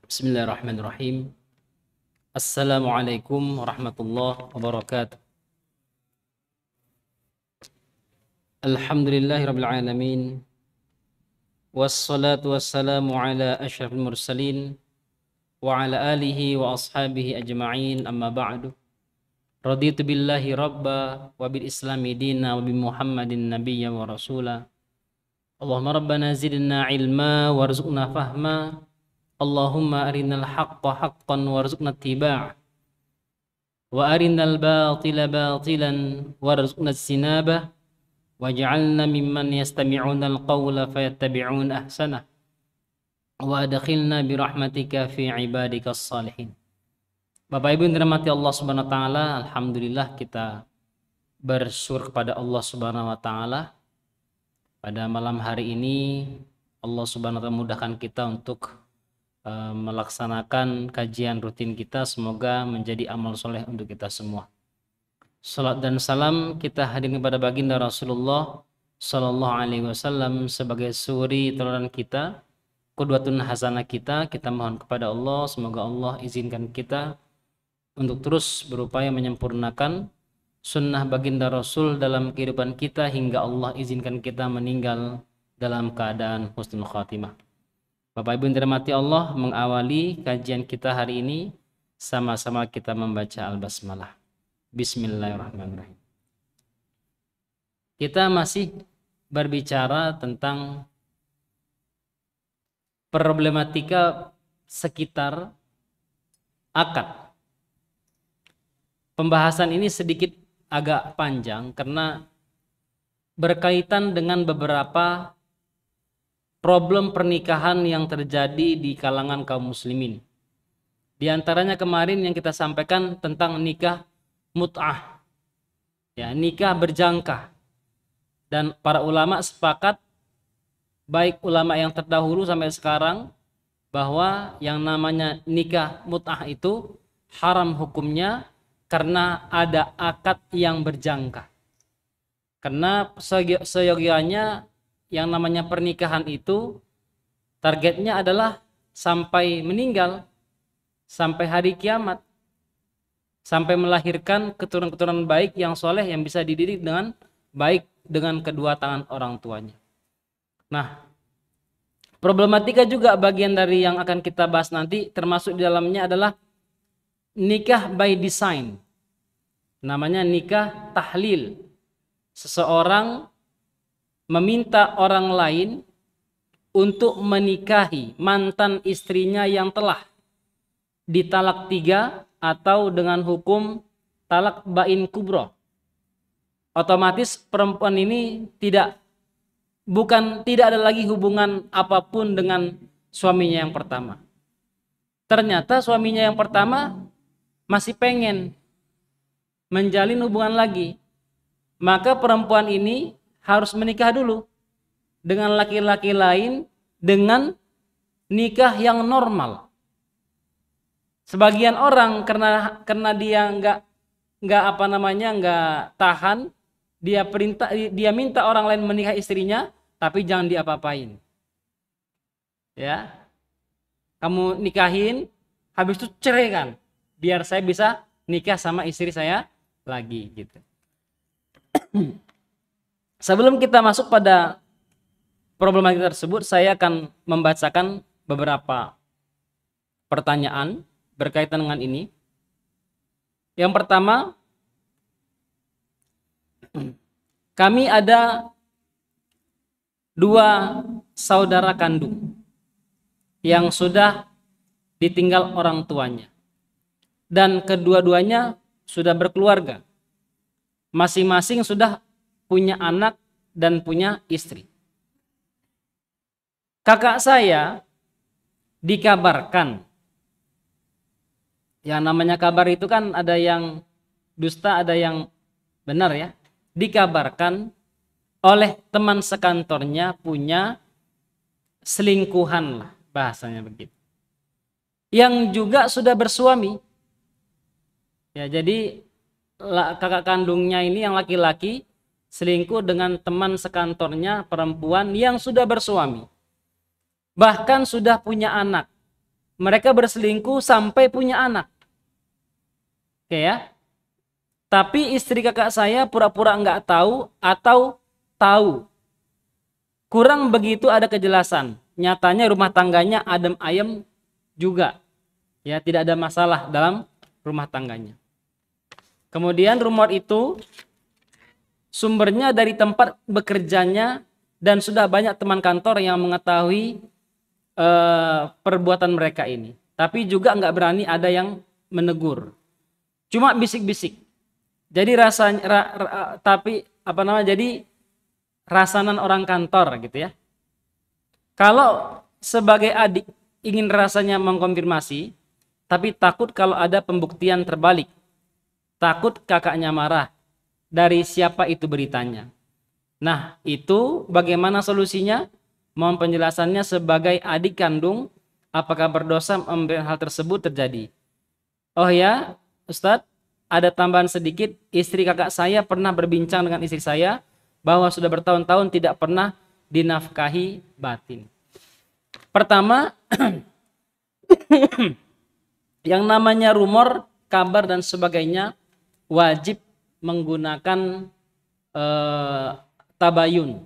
Bismillahirrahmanirrahim. Assalamualaikum warahmatullahi wabarakatuh. Alhamdulillahirabbil alamin. Wassalatu wassalamu ala asyrafil mursalin wa ala alihi wa ashabihi ajma'in, amma ba'du. Raditu billahi rabba wa bil islami dina wa bi Muhammadin nabiyya wa rasula. Allahumma rabbana zidna ilma warzuqna fahma. Allahumma arinal haqqa haqqan warzuqna ittiba', wa arinal batila batilan warzuqna ijtinabah, waj'alna mimman yastami'una al-qawla fayattabi'una ahsanah, wa adkhilna birahmatika fi ibadikas salihin. Bapak Ibu yang dirahmati Allah Subhanahu wa taala, alhamdulillah kita bersyukur kepada Allah Subhanahu wa taala. Pada malam hari ini Allah Subhanahu wa taala mudahkan kita untuk melaksanakan kajian rutin kita. Semoga menjadi amal soleh untuk kita semua. Salat dan salam kita hadirkan kepada baginda Rasulullah Sallallahu Alaihi Wasallam sebagai suri teladan kita, qudwatun hasanah kita. Kita mohon kepada Allah, semoga Allah izinkan kita untuk terus berupaya menyempurnakan sunnah baginda Rasul dalam kehidupan kita hingga Allah izinkan kita meninggal dalam keadaan husnul khatimah. Bapak Ibu yang dirahmati Allah, mengawali kajian kita hari ini sama-sama kita membaca Al-Basmalah. Bismillahirrahmanirrahim. Kita masih berbicara tentang problematika sekitar akad. Pembahasan ini sedikit agak panjang karena berkaitan dengan beberapa problem pernikahan yang terjadi di kalangan kaum muslimin. Di antaranya kemarin yang kita sampaikan tentang nikah mut'ah, ya, nikah berjangka. Dan para ulama sepakat, baik ulama yang terdahulu sampai sekarang, bahwa yang namanya nikah mut'ah itu haram hukumnya karena ada akad yang berjangka. Karena seyogianya yang namanya pernikahan itu targetnya adalah sampai meninggal, sampai hari kiamat, sampai melahirkan keturunan-keturunan baik yang soleh yang bisa dididik dengan baik dengan kedua tangan orang tuanya. Nah, problematika juga bagian dari yang akan kita bahas nanti, termasuk di dalamnya adalah nikah by design. Namanya nikah tahlil. Seseorang meminta orang lain untuk menikahi mantan istrinya yang telah ditalak 3 atau dengan hukum talak bain kubro. Otomatis perempuan ini tidak ada lagi hubungan apapun dengan suaminya yang pertama. Ternyata suaminya yang pertama masih pengen menjalin hubungan lagi. Maka perempuan ini harus menikah dulu dengan laki-laki lain dengan nikah yang normal. Sebagian orang karena dia nggak tahan, dia minta orang lain menikah istrinya, tapi jangan diapa-apain. Ya, kamu nikahin, habis itu cerai kan, biar saya bisa nikah sama istri saya lagi gitu. Sebelum kita masuk pada problematika tersebut, saya akan membacakan beberapa pertanyaan berkaitan dengan ini. Yang pertama, kami ada 2 saudara kandung yang sudah ditinggal orang tuanya, dan kedua-duanya sudah berkeluarga, masing-masing sudah punya anak dan punya istri. Kakak saya dikabarkan, yang namanya kabar itu kan ada yang dusta, ada yang benar ya. Dikabarkan oleh teman sekantornya punya selingkuhan lah, bahasanya begitu. Yang juga sudah bersuami. Ya, jadi kakak kandungnya ini yang laki-laki selingkuh dengan teman sekantornya perempuan yang sudah bersuami. Bahkan sudah punya anak. mereka berselingkuh sampai punya anak. Oke ya. Tapi istri kakak saya pura-pura nggak tahu atau tahu. Kurang begitu ada kejelasan. Nyatanya rumah tangganya adem ayem juga. Ya, tidak ada masalah dalam rumah tangganya. Kemudian rumor itu sumbernya dari tempat bekerjanya dan sudah banyak teman kantor yang mengetahui perbuatan mereka ini. Tapi juga nggak berani ada yang menegur. Cuma bisik-bisik. Jadi rasanya, jadi rasanan orang kantor gitu ya. Kalau sebagai adik ingin rasanya mengkonfirmasi, tapi takut kalau ada pembuktian terbalik. Takut kakaknya marah. Dari siapa itu beritanya. Nah, itu bagaimana solusinya? Mohon penjelasannya sebagai adik kandung, apakah berdosa membiarkan hal tersebut terjadi? Oh ya, Ustadz, ada tambahan sedikit. Istri kakak saya pernah berbincang dengan istri saya bahwa sudah bertahun-tahun tidak pernah dinafkahi batin. Pertama, yang namanya rumor, kabar dan sebagainya wajib menggunakan tabayun,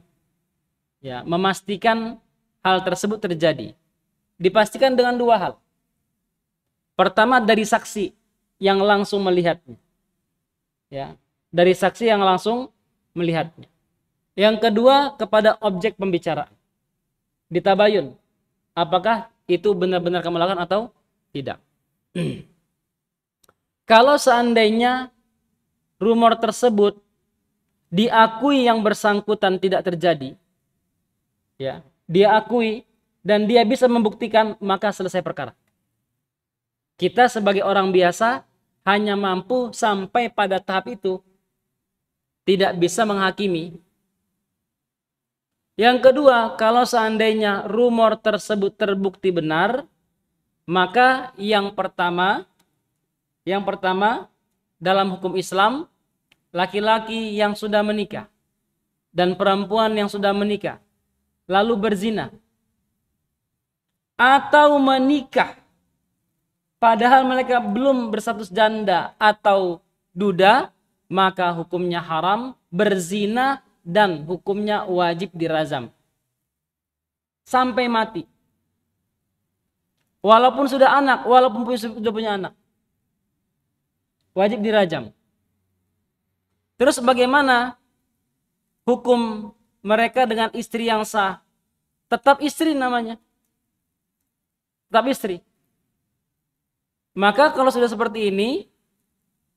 ya, memastikan hal tersebut terjadi. Dipastikan dengan dua hal. Pertama, dari saksi yang langsung melihatnya, ya, dari saksi yang langsung melihatnya. Yang kedua, kepada objek pembicaraan. Ditabayun, apakah itu benar-benar kamu lakukan atau tidak. Kalau seandainya rumor tersebut diakui yang bersangkutan tidak terjadi, ya, dia akui dan dia bisa membuktikan, maka selesai perkara. Kita sebagai orang biasa hanya mampu sampai pada tahap itu, tidak bisa menghakimi. Yang kedua, kalau seandainya rumor tersebut terbukti benar, maka yang pertama dalam hukum Islam, laki-laki yang sudah menikah dan perempuan yang sudah menikah lalu berzina atau menikah padahal mereka belum berstatus janda atau duda, maka hukumnya haram, berzina, dan hukumnya wajib dirazam sampai mati. Walaupun sudah anak, walaupun sudah punya anak, wajib dirajam. Terus bagaimana hukum mereka dengan istri yang sah? Tetap istri namanya. Tetap istri. Maka kalau sudah seperti ini,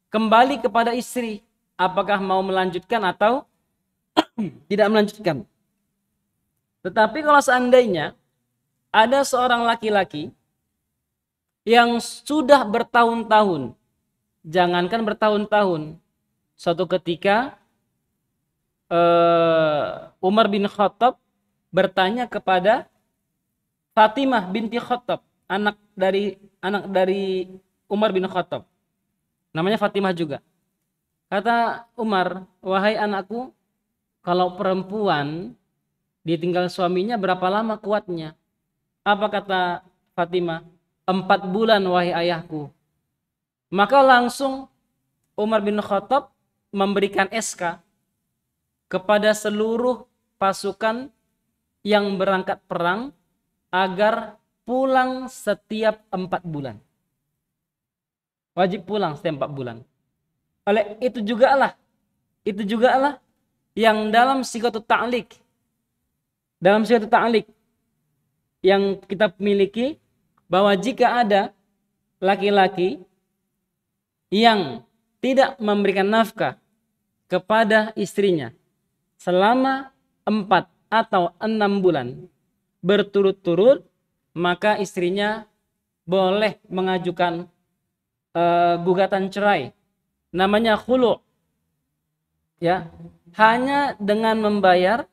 kembali kepada istri. Apakah mau melanjutkan atau tidak melanjutkan. Tetapi kalau seandainya ada seorang laki-laki yang sudah bertahun-tahun, jangankan bertahun-tahun, suatu ketika Umar bin Khattab bertanya kepada Fatimah binti Khattab, anak dari Umar bin Khattab. Namanya Fatimah juga. Kata Umar, "Wahai anakku, kalau perempuan ditinggal suaminya berapa lama kuatnya?" Apa kata Fatimah? 4 bulan wahai ayahku. Maka langsung Umar bin Khattab memberikan SK kepada seluruh pasukan yang berangkat perang agar pulang setiap 4 bulan. Wajib pulang setiap 4 bulan. Oleh itu juga lah yang dalam Siqatut Ta'liq, yang kita miliki, bahwa jika ada laki-laki yang tidak memberikan nafkah kepada istrinya selama 4 atau 6 bulan berturut-turut, maka istrinya boleh mengajukan gugatan cerai, namanya khulu', ya, hanya dengan membayar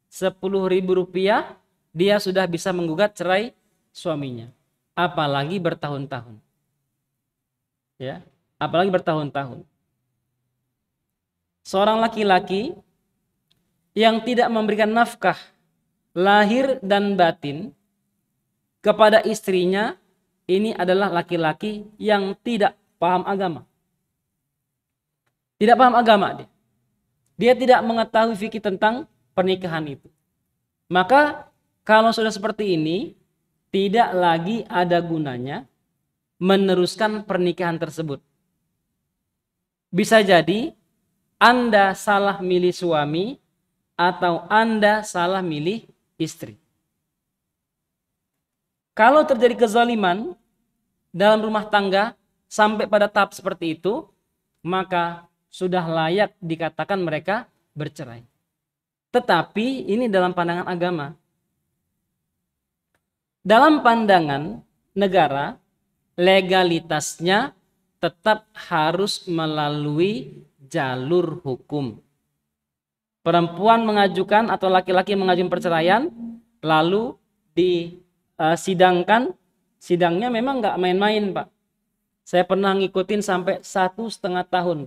10.000 rupiah dia sudah bisa menggugat cerai suaminya, apalagi bertahun-tahun, ya, apalagi bertahun-tahun. Seorang laki-laki yang tidak memberikan nafkah lahir dan batin kepada istrinya ini adalah laki-laki yang tidak paham agama. Tidak paham agama dia. Dia tidak mengetahui fikih tentang pernikahan itu. Maka kalau sudah seperti ini, tidak lagi ada gunanya meneruskan pernikahan tersebut. Bisa jadi Anda salah milih suami atau Anda salah milih istri. Kalau terjadi kezaliman dalam rumah tangga sampai pada tahap seperti itu, maka sudah layak dikatakan mereka bercerai. Tetapi ini dalam pandangan agama. Dalam pandangan negara, legalitasnya tetap harus melalui jalur hukum. Perempuan mengajukan atau laki-laki mengajukan perceraian, lalu disidangkan. Sidangnya memang nggak main-main, Pak. Saya pernah ngikutin sampai 1,5 tahun.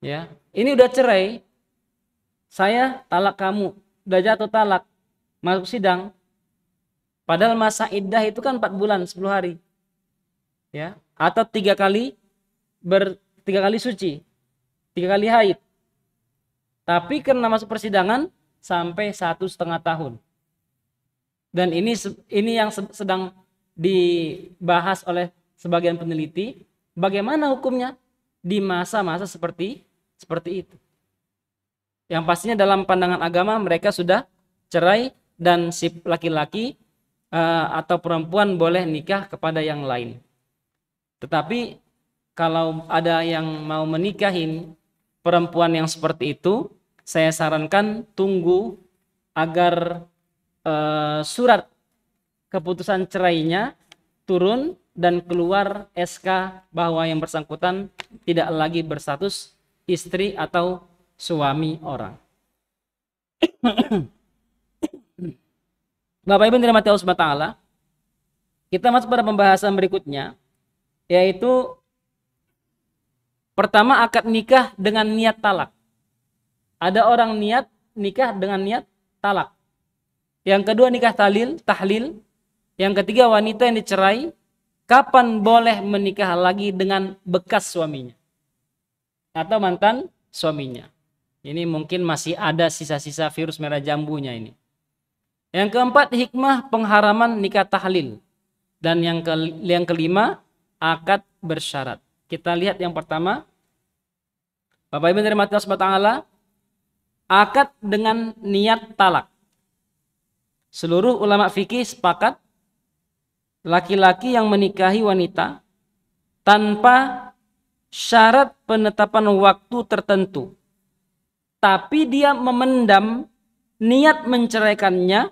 Ya, ini udah cerai, saya talak kamu, udah jatuh talak, masuk sidang. Padahal masa iddah itu kan 4 bulan 10 hari. Ya, atau 3 kali 3 kali suci, 3 kali haid. Tapi karena masuk persidangan sampai 1,5 tahun. Dan ini yang sedang dibahas oleh sebagian peneliti, bagaimana hukumnya di masa-masa seperti itu. Yang pastinya dalam pandangan agama mereka sudah cerai dan si laki-laki atau perempuan boleh nikah kepada yang lain. Tetapi kalau ada yang mau menikahin perempuan yang seperti itu, saya sarankan tunggu agar surat keputusan cerainya turun dan keluar SK bahwa yang bersangkutan tidak lagi berstatus istri atau suami orang. Bapak Ibu dirahmati Allah Subhanahu wa taala, kita masuk pada pembahasan berikutnya, yaitu pertama akad nikah dengan niat talak. Ada orang niat nikah dengan niat talak. Yang kedua nikah tahlil. Yang ketiga wanita yang dicerai kapan boleh menikah lagi dengan bekas suaminya atau mantan suaminya. Ini mungkin masih ada sisa-sisa virus merah jambunya ini. Yang keempat hikmah pengharaman nikah tahlil. Dan yang kelima akad bersyarat. Kita lihat yang pertama. Bapak Ibu dirahmati Allah Subhanahu wa taala, akad dengan niat talak. Seluruh ulama fikih sepakat laki-laki yang menikahi wanita tanpa syarat penetapan waktu tertentu, tapi dia memendam niat menceraikannya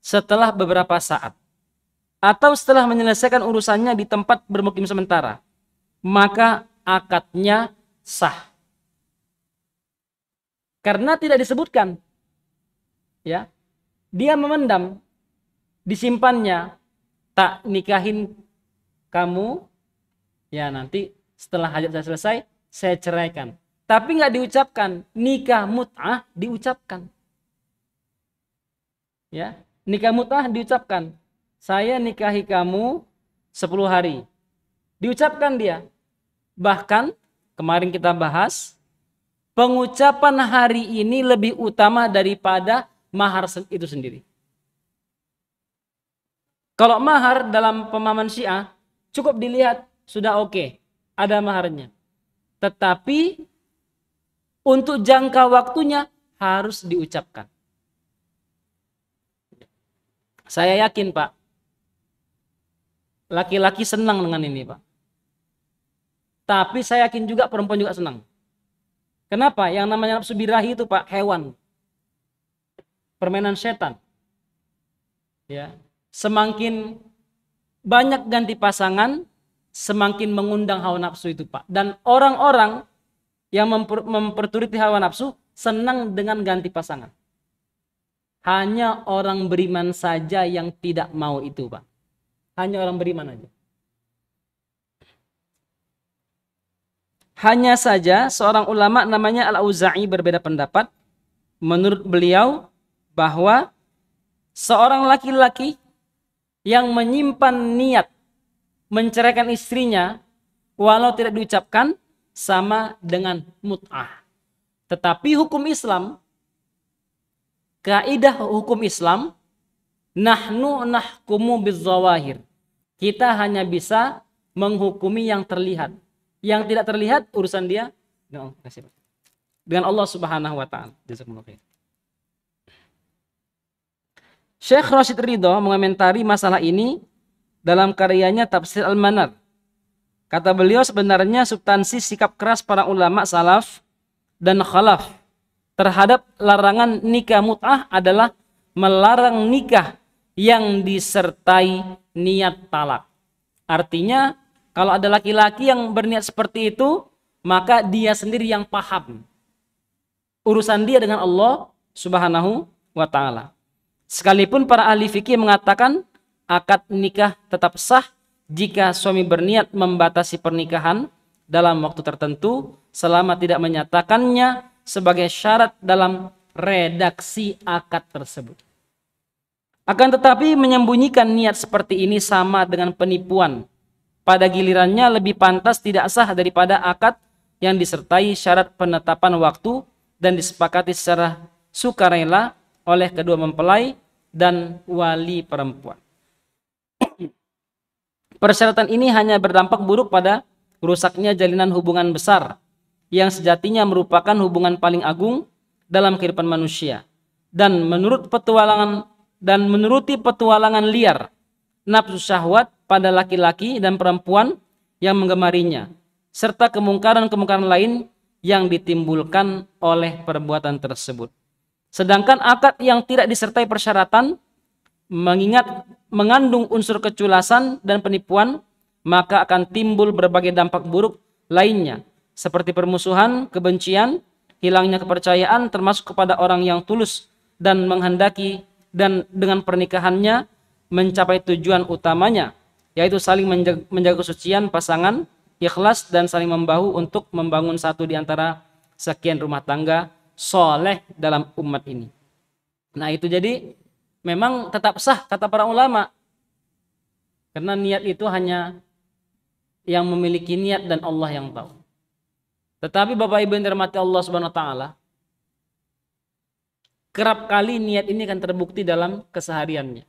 setelah beberapa saat atau setelah menyelesaikan urusannya di tempat bermukim sementara, maka akadnya sah. Karena tidak disebutkan, ya, dia memendam, disimpannya, tak nikahin kamu, ya nanti setelah hajat saya selesai, saya ceraikan. Tapi nggak diucapkan, nikah mut'ah diucapkan. Ya, nikah mut'ah diucapkan. Saya nikahi kamu 10 hari. Diucapkan dia. Bahkan kemarin kita bahas, pengucapan hari ini lebih utama daripada mahar itu sendiri. Kalau mahar dalam pemahaman Syiah cukup dilihat sudah oke, ada maharnya. Tetapi untuk jangka waktunya harus diucapkan. Saya yakin Pak, laki-laki senang dengan ini Pak. Tapi saya yakin juga perempuan juga senang. Kenapa? Yang namanya nafsu birahi itu Pak, hewan. Permainan setan. Ya. Semakin banyak ganti pasangan, semakin mengundang hawa nafsu itu Pak. Dan orang-orang yang memperturuti hawa nafsu senang dengan ganti pasangan. Hanya orang beriman saja yang tidak mau itu Pak. Hanya orang beriman aja. Hanya saja seorang ulama namanya Al-Auza'i berbeda pendapat. Menurut beliau bahwa seorang laki-laki yang menyimpan niat menceraikan istrinya walau tidak diucapkan sama dengan mut'ah. Tetapi hukum Islam, kaidah hukum Islam, nahnu nahkumu bizzawahir. Kita hanya bisa menghukumi yang terlihat. Yang tidak terlihat urusan dia dengan Allah Subhanahu wa taala. Jazakumullah khair. Syekh Rashid Ridho mengomentari masalah ini dalam karyanya Tafsir Al-Manar. Kata beliau, sebenarnya substansi sikap keras para ulama salaf dan khalaf terhadap larangan nikah mut'ah adalah melarang nikah yang disertai niat talak. Artinya kalau ada laki-laki yang berniat seperti itu, maka dia sendiri yang paham urusan dia dengan Allah Subhanahu wa taala. Sekalipun para ahli fikih mengatakan akad nikah tetap sah jika suami berniat membatasi pernikahan dalam waktu tertentu selama tidak menyatakannya sebagai syarat dalam redaksi akad tersebut. Akan tetapi menyembunyikan niat seperti ini sama dengan penipuan. Pada gilirannya lebih pantas tidak sah daripada akad yang disertai syarat penetapan waktu dan disepakati secara sukarela oleh kedua mempelai dan wali perempuan. Persyaratan ini hanya berdampak buruk pada rusaknya jalinan hubungan besar yang sejatinya merupakan hubungan paling agung dalam kehidupan manusia. Dan menuruti petualangan liar nafsu syahwat pada laki-laki dan perempuan yang menggemarinya, serta kemungkaran-kemungkaran lain yang ditimbulkan oleh perbuatan tersebut. Sedangkan akad yang tidak disertai persyaratan mengandung unsur keculasan dan penipuan, maka akan timbul berbagai dampak buruk lainnya, seperti permusuhan, kebencian, hilangnya kepercayaan termasuk kepada orang yang tulus dan menghendaki dan dengan pernikahannya mencapai tujuan utamanya, yaitu saling menjaga kesucian pasangan, ikhlas dan saling membahu untuk membangun satu di antara sekian rumah tangga soleh dalam umat ini. Nah itu jadi memang tetap sah kata para ulama, karena niat itu hanya yang memiliki niat dan Allah yang tahu. Tetapi Bapak Ibu yang dirahmati Allah Subhanahu wa taala, kerap kali niat ini akan terbukti dalam kesehariannya.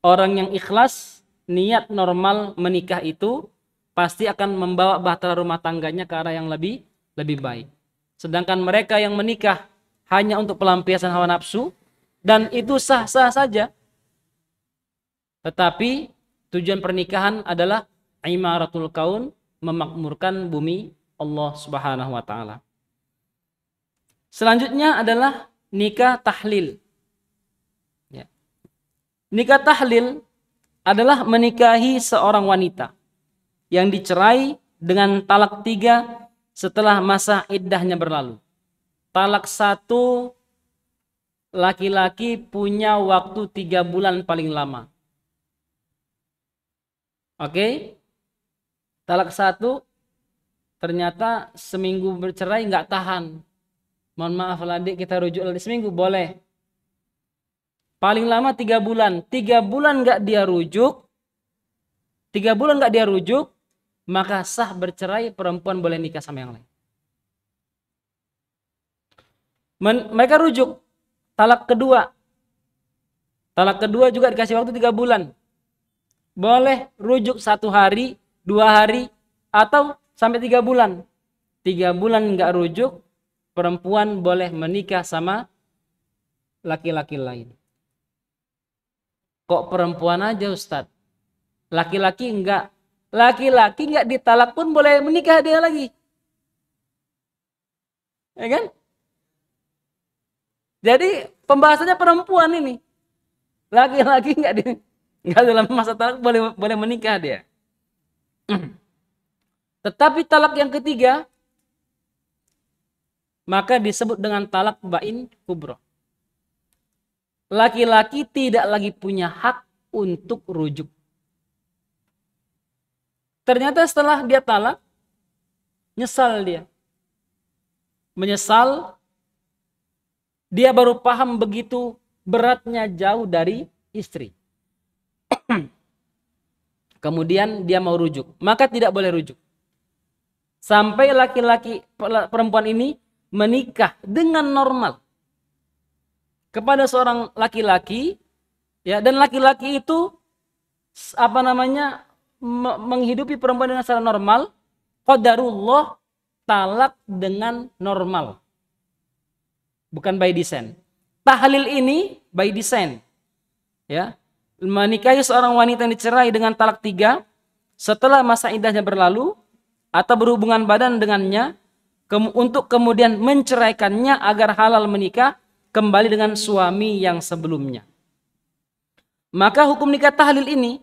Orang yang ikhlas, niat normal menikah itu pasti akan membawa bahtera rumah tangganya ke arah yang lebih baik. Sedangkan mereka yang menikah hanya untuk pelampiasan hawa nafsu, dan itu sah-sah saja. Tetapi tujuan pernikahan adalah imaratul kaun, memakmurkan bumi Allah Subhanahu wa taala. Selanjutnya adalah nikah tahlil. Ya. Nikah tahlil adalah menikahi seorang wanita yang dicerai dengan talak 3 setelah masa iddahnya berlalu. Talak 1, laki-laki punya waktu 3 bulan paling lama. Oke? Talak 1 ternyata seminggu bercerai nggak tahan. Mohon maaf adik, kita rujuk lagi seminggu boleh. Paling lama 3 bulan. 3 bulan nggak dia rujuk. 3 bulan nggak dia rujuk, maka sah bercerai, perempuan boleh nikah sama yang lain. Mereka rujuk. Talak kedua. Talak kedua juga dikasih waktu 3 bulan. Boleh rujuk 1 hari, 2 hari, atau sampai 3 bulan. 3 bulan nggak rujuk, perempuan boleh menikah sama laki-laki lain. Kok perempuan aja Ustadz? Laki-laki enggak. Laki-laki enggak ditalak pun boleh menikah dia lagi. Ya kan? Jadi pembahasannya perempuan ini. Laki-laki enggak dalam masa talak boleh menikah dia. Tetapi talak yang ketiga maka disebut dengan talak bain kubro. Laki-laki tidak lagi punya hak untuk rujuk. Ternyata setelah dia talak, nyesal dia. Menyesal, dia baru paham begitu beratnya jauh dari istri. kemudian dia mau rujuk, maka tidak boleh rujuk. Sampai laki-laki perempuan ini menikah dengan normal kepada seorang laki-laki, ya, dan laki-laki itu menghidupi perempuan dengan secara normal, qadarullah, talak dengan normal, bukan by design. Tahlil ini by design, ya, menikahi seorang wanita yang dicerai dengan talak 3 setelah masa iddahnya berlalu atau berhubungan badan dengannya untuk kemudian menceraikannya agar halal menikah kembali dengan suami yang sebelumnya. Maka hukum nikah tahlil ini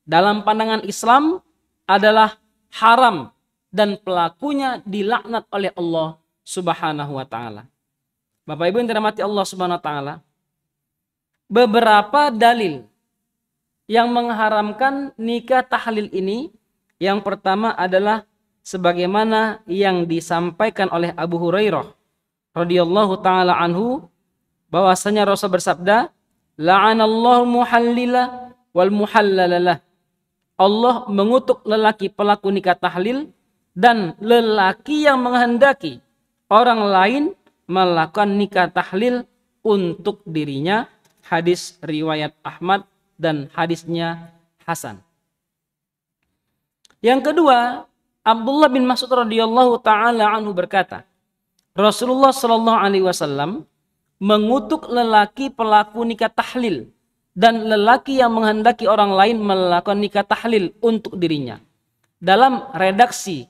dalam pandangan Islam adalah haram dan pelakunya dilaknat oleh Allah Subhanahu wa taala. Bapak Ibu yang dirahmati Allah Subhanahu wa taala, beberapa dalil yang mengharamkan nikah tahlil ini, yang pertama adalah sebagaimana yang disampaikan oleh Abu Hurairah radhiyallahu taala anhu, bahwasanya Rasul bersabda, la'anallahu muhallila wal muhallalalah. Allah mengutuk lelaki pelaku nikah tahlil dan lelaki yang menghendaki orang lain melakukan nikah tahlil untuk dirinya. Hadis riwayat Ahmad dan hadisnya hasan. Yang kedua, Abdullah bin Mas'ud radhiyallahu taala anhu berkata, Rasulullah sallallahu alaihi wasallam mengutuk lelaki pelaku nikah tahlil dan lelaki yang menghendaki orang lain melakukan nikah tahlil untuk dirinya. Dalam redaksi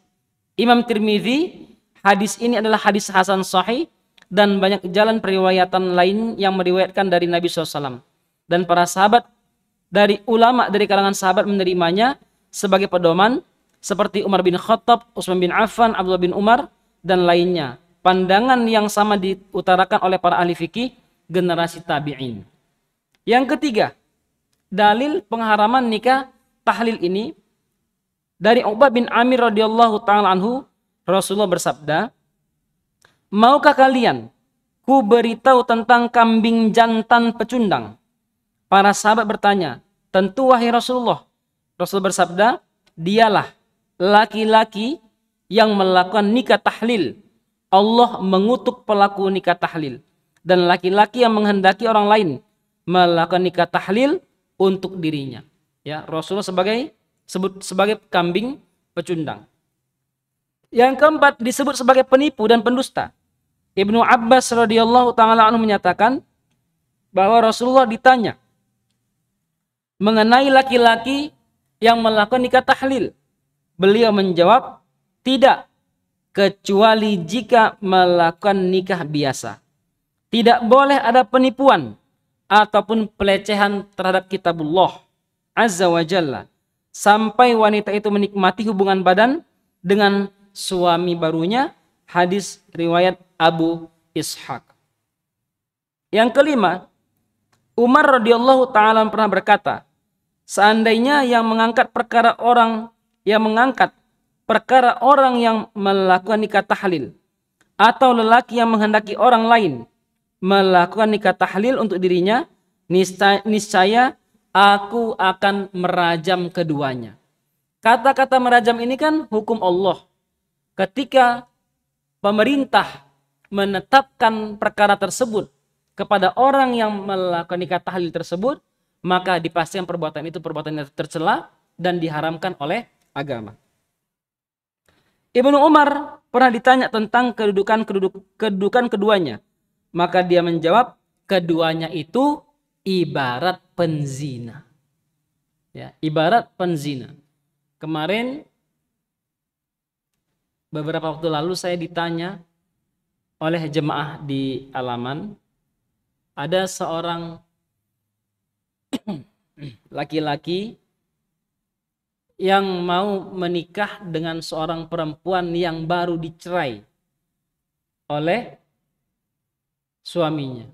Imam Tirmidzi, hadis ini adalah hadis hasan sahih dan banyak jalan periwayatan lain yang meriwayatkan dari Nabi SAW. Dan para sahabat dari ulama dari kalangan sahabat menerimanya sebagai pedoman, seperti Umar bin Khattab, Utsman bin Affan, Abdullah bin Umar, dan lainnya. Pandangan yang sama diutarakan oleh para ahli fikih generasi tabi'in. Yang ketiga, dalil pengharaman nikah tahlil ini dari Uqbah bin Amir radhiyallahu ta'ala anhu, Rasulullah bersabda, maukah kalian ku beritahu tentang kambing jantan pecundang? Para sahabat bertanya, tentu wahai Rasulullah. Rasul bersabda, dialah laki-laki yang melakukan nikah tahlil. Allah mengutuk pelaku nikah tahlil. Dan laki-laki yang menghendaki orang lain melakukan nikah tahlil untuk dirinya. Ya, Rasulullah sebut sebagai kambing pecundang. Yang keempat disebut sebagai penipu dan pendusta. Ibnu Abbas radhiyallahu taala anhu menyatakan bahwa Rasulullah ditanya mengenai laki-laki yang melakukan nikah tahlil. Beliau menjawab, tidak, kecuali jika melakukan nikah biasa. Tidak boleh ada penipuan ataupun pelecehan terhadap kitabullah azza wa jalla sampai wanita itu menikmati hubungan badan dengan suami barunya. Hadis riwayat Abu Ishaq. Yang kelima, Umar radhiyallahu ta'ala pernah berkata, seandainya yang mengangkat perkara orang yang melakukan nikah tahlil atau lelaki yang menghendaki orang lain melakukan nikah tahlil untuk dirinya, niscaya aku akan merajam keduanya. Kata-kata merajam ini kan hukum Allah. Ketika pemerintah menetapkan perkara tersebut kepada orang yang melakukan nikah tahlil tersebut, maka dipastikan perbuatan itu perbuatan yang tercela dan diharamkan oleh agama. Ibnu Umar pernah ditanya tentang kedudukan keduanya. Maka dia menjawab, keduanya itu ibarat penzina. Ya, ibarat penzina. Kemarin beberapa waktu lalu saya ditanya oleh jemaah di Alaman, ada seorang laki-laki yang mau menikah dengan seorang perempuan yang baru dicerai oleh suaminya.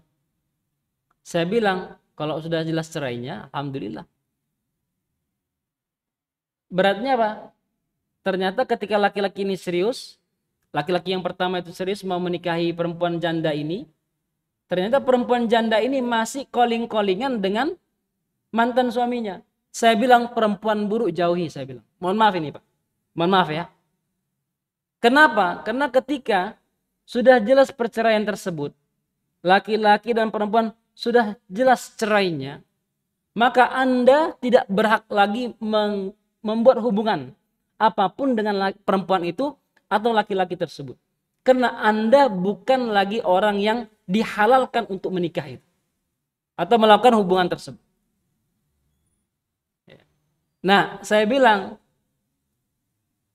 Saya bilang, kalau sudah jelas cerainya, alhamdulillah. Beratnya apa? Ternyata ketika laki-laki ini serius, laki-laki yang pertama itu serius mau menikahi perempuan janda ini, ternyata perempuan janda ini masih calling-callingan dengan mantan suaminya. Saya bilang perempuan buruk jauhi, saya bilang. Mohon maaf ini Pak. Mohon maaf ya. Kenapa? Karena ketika sudah jelas perceraian tersebut, laki-laki dan perempuan sudah jelas cerainya, maka Anda tidak berhak lagi membuat hubungan apapun dengan perempuan itu atau laki-laki tersebut. Karena Anda bukan lagi orang yang dihalalkan untuk menikah itu atau melakukan hubungan tersebut. Nah, saya bilang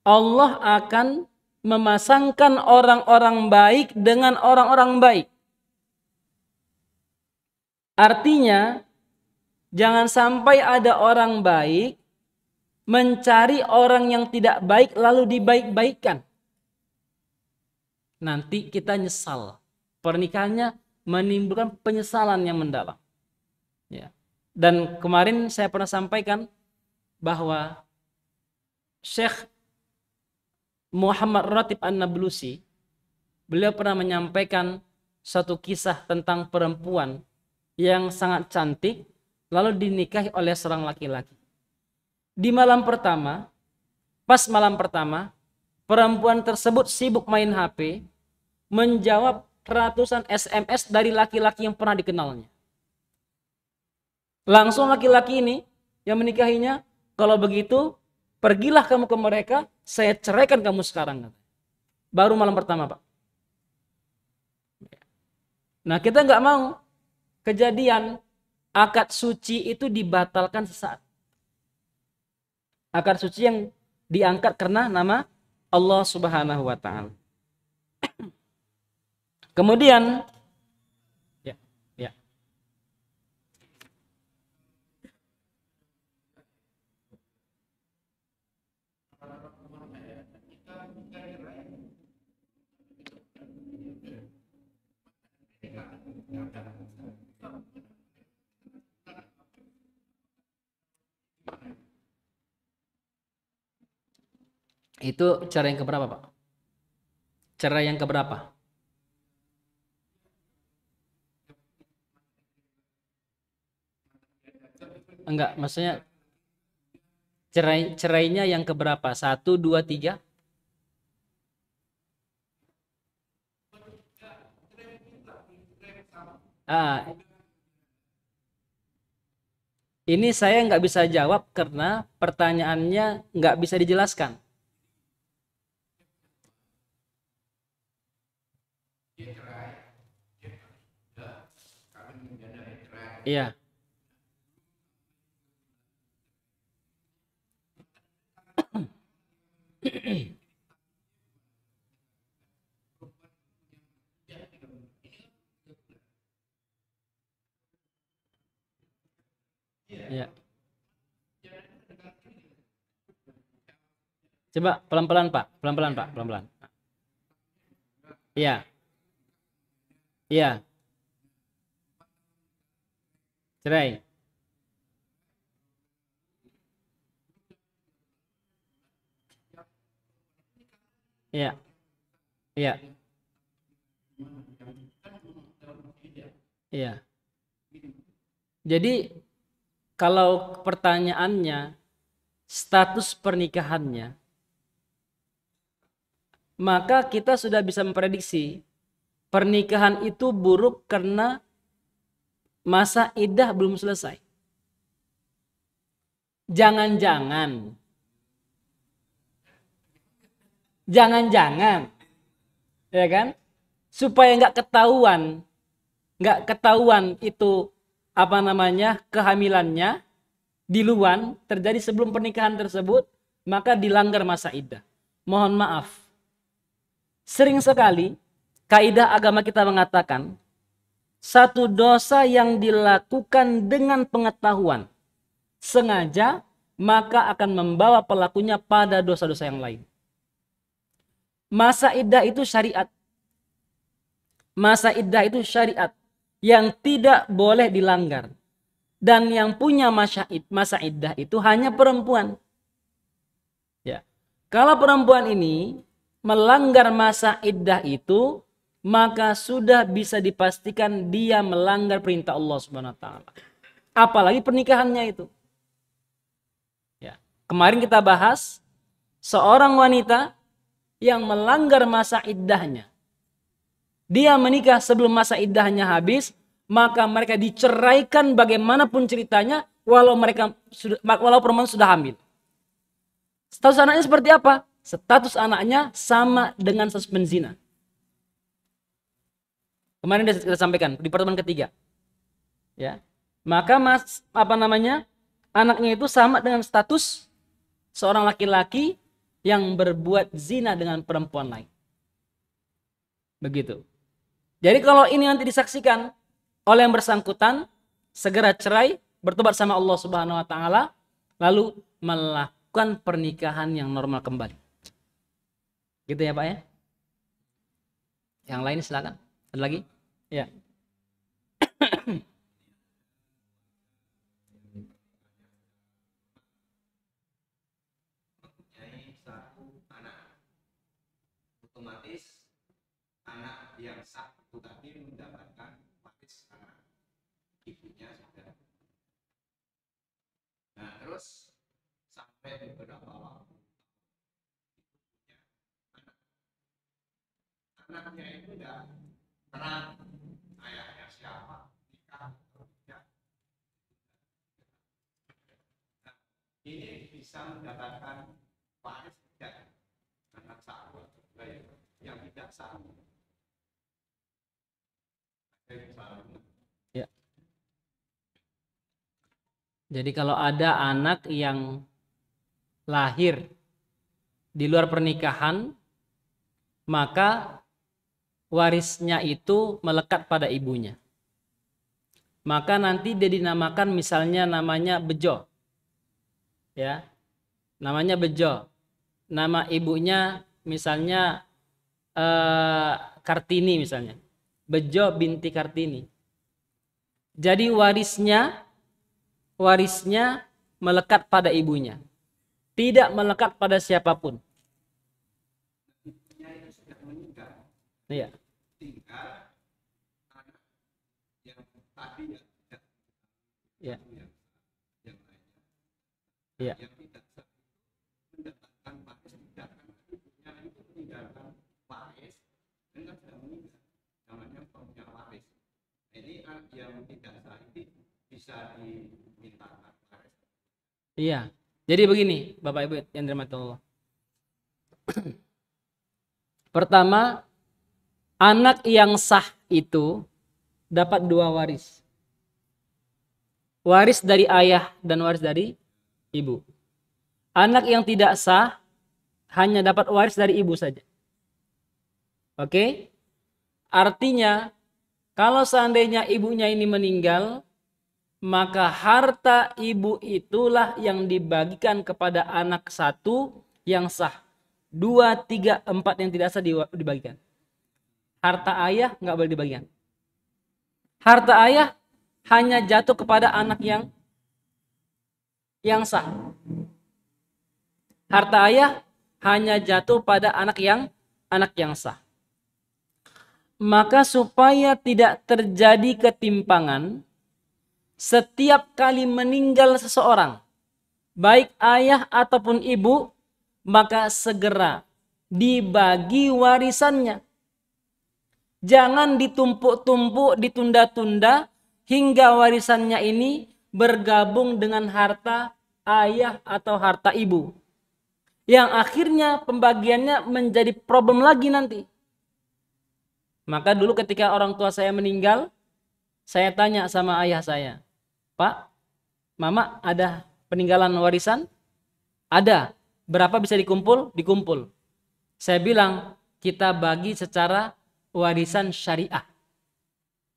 Allah akan memasangkan orang-orang baik dengan orang-orang baik. Artinya, jangan sampai ada orang baik mencari orang yang tidak baik lalu dibaik-baikkan. Nanti kita nyesal. Pernikahannya menimbulkan penyesalan yang mendalam. Ya. Dan kemarin saya pernah sampaikan bahwa Syekh Muhammad Ratib An-Nablusi, beliau pernah menyampaikan satu kisah tentang perempuan yang sangat cantik lalu dinikahi oleh seorang laki-laki. Di malam pertama, pas malam pertama, perempuan tersebut sibuk main HP, menjawab ratusan SMS dari laki-laki yang pernah dikenalnya. Langsung laki-laki ini yang menikahinya, kalau begitu pergilah kamu ke mereka, saya ceraikan kamu sekarang. Baru malam pertama Pak. Nah kita nggak mau kejadian akad suci itu dibatalkan sesaat. Akad suci yang diangkat karena nama Allah Subhanahu wa Ta'ala. Kemudian ya, ya. Itu cara yang keberapa Pak? Cara yang keberapa? Enggak, maksudnya cerainya yang keberapa? 1, 2, 3? Ini saya nggak bisa jawab karena pertanyaannya nggak bisa dijelaskan. Iya. Iya. Coba pelan-pelan Pak, pelan-pelan Pak, pelan-pelan. Iya. Iya. Cerai. Iya. Iya. Iya. Jadi kalau pertanyaannya status pernikahannya, maka kita sudah bisa memprediksi pernikahan itu buruk karena masa iddah belum selesai. Jangan-jangan ya kan, supaya nggak ketahuan itu apa namanya kehamilannya di luar terjadi sebelum pernikahan tersebut, maka dilanggar masa iddah. Mohon maaf, sering sekali kaidah agama kita mengatakan satu dosa yang dilakukan dengan pengetahuan sengaja maka akan membawa pelakunya pada dosa-dosa yang lain. Masa iddah itu syariat. Masa iddah itu syariat yang tidak boleh dilanggar. Dan yang punya masa iddah itu hanya perempuan. Ya. Kalau perempuan ini melanggar masa iddah itu, maka sudah bisa dipastikan dia melanggar perintah Allah Subhanahu wa taala. Apalagi pernikahannya itu. Kemarin kita bahas seorang wanita yang melanggar masa iddahnya. Dia menikah sebelum masa iddahnya habis, maka mereka diceraikan bagaimanapun ceritanya, walau perempuan sudah hamil. Status anaknya seperti apa? Status anaknya sama dengan status penzina. Kemarin kita sampaikan di pertemuan ketiga. Ya. Maka anaknya itu sama dengan status seorang laki-laki yang berbuat zina dengan perempuan lain. Begitu. Jadi kalau ini nanti disaksikan oleh yang bersangkutan, segera cerai, bertobat sama Allah Subhanahu wa taala, lalu melakukan pernikahan yang normal kembali. Gitu ya, Pak ya? Yang lain silakan. Ada lagi? Ya. Otomatis anak yang sah itu tadi mendapatkan waris karena ibunya sudah. Nah terus sampai beberapa waktu ibunya anaknya itu tidak terang ayahnya siapa, nikah atau tidak. Nah, ini bisa mendapatkan waris tidak anak sah yang tidak sah. Ya. Jadi kalau ada anak yang lahir di luar pernikahan, maka warisnya itu melekat pada ibunya. Maka nanti dia dinamakan misalnya namanya Bejo. Ya. Namanya Bejo. Nama ibunya misalnya Kartini misalnya. Bejo binti Kartini. Jadi warisnya melekat pada ibunya. Tidak melekat pada siapapun. Ibunya itu sudah meninggal. Iya. Tinggal anak yang tadi yang tidak. Iya. Yang lainnya. Iya. Yang tidak sah mendapatkan waris tidak karena ibunya itu meninggalkan waris dengan sudah meninggal. Namanya punya waris. Ini yang tidak sah ini bisa dimintakan waris. Iya. Jadi begini, Bapak Ibu yang dirahmati Allah. Pertama, anak yang sah itu dapat dua waris. Waris dari ayah dan waris dari ibu. Anak yang tidak sah hanya dapat waris dari ibu saja. Oke? Artinya, kalau seandainya ibunya ini meninggal, maka harta ibu itulah yang dibagikan kepada anak satu yang sah. 2, 3, 4 yang tidak sah dibagikan. Harta ayah nggak boleh dibagikan. Harta ayah hanya jatuh kepada anak yang sah. Harta ayah hanya jatuh pada anak yang sah. Maka supaya tidak terjadi ketimpangan, setiap kali meninggal seseorang, baik ayah ataupun ibu, maka segera dibagi warisannya. Jangan ditumpuk-tumpuk, ditunda-tunda, hingga warisannya ini bergabung dengan harta ayah atau harta ibu. Yang akhirnya pembagiannya menjadi problem lagi nanti. Maka dulu ketika orang tua saya meninggal, saya tanya sama ayah saya, Pak, Mama ada peninggalan warisan? Ada. Berapa bisa dikumpul? Dikumpul. Saya bilang, kita bagi secara warisan syariah.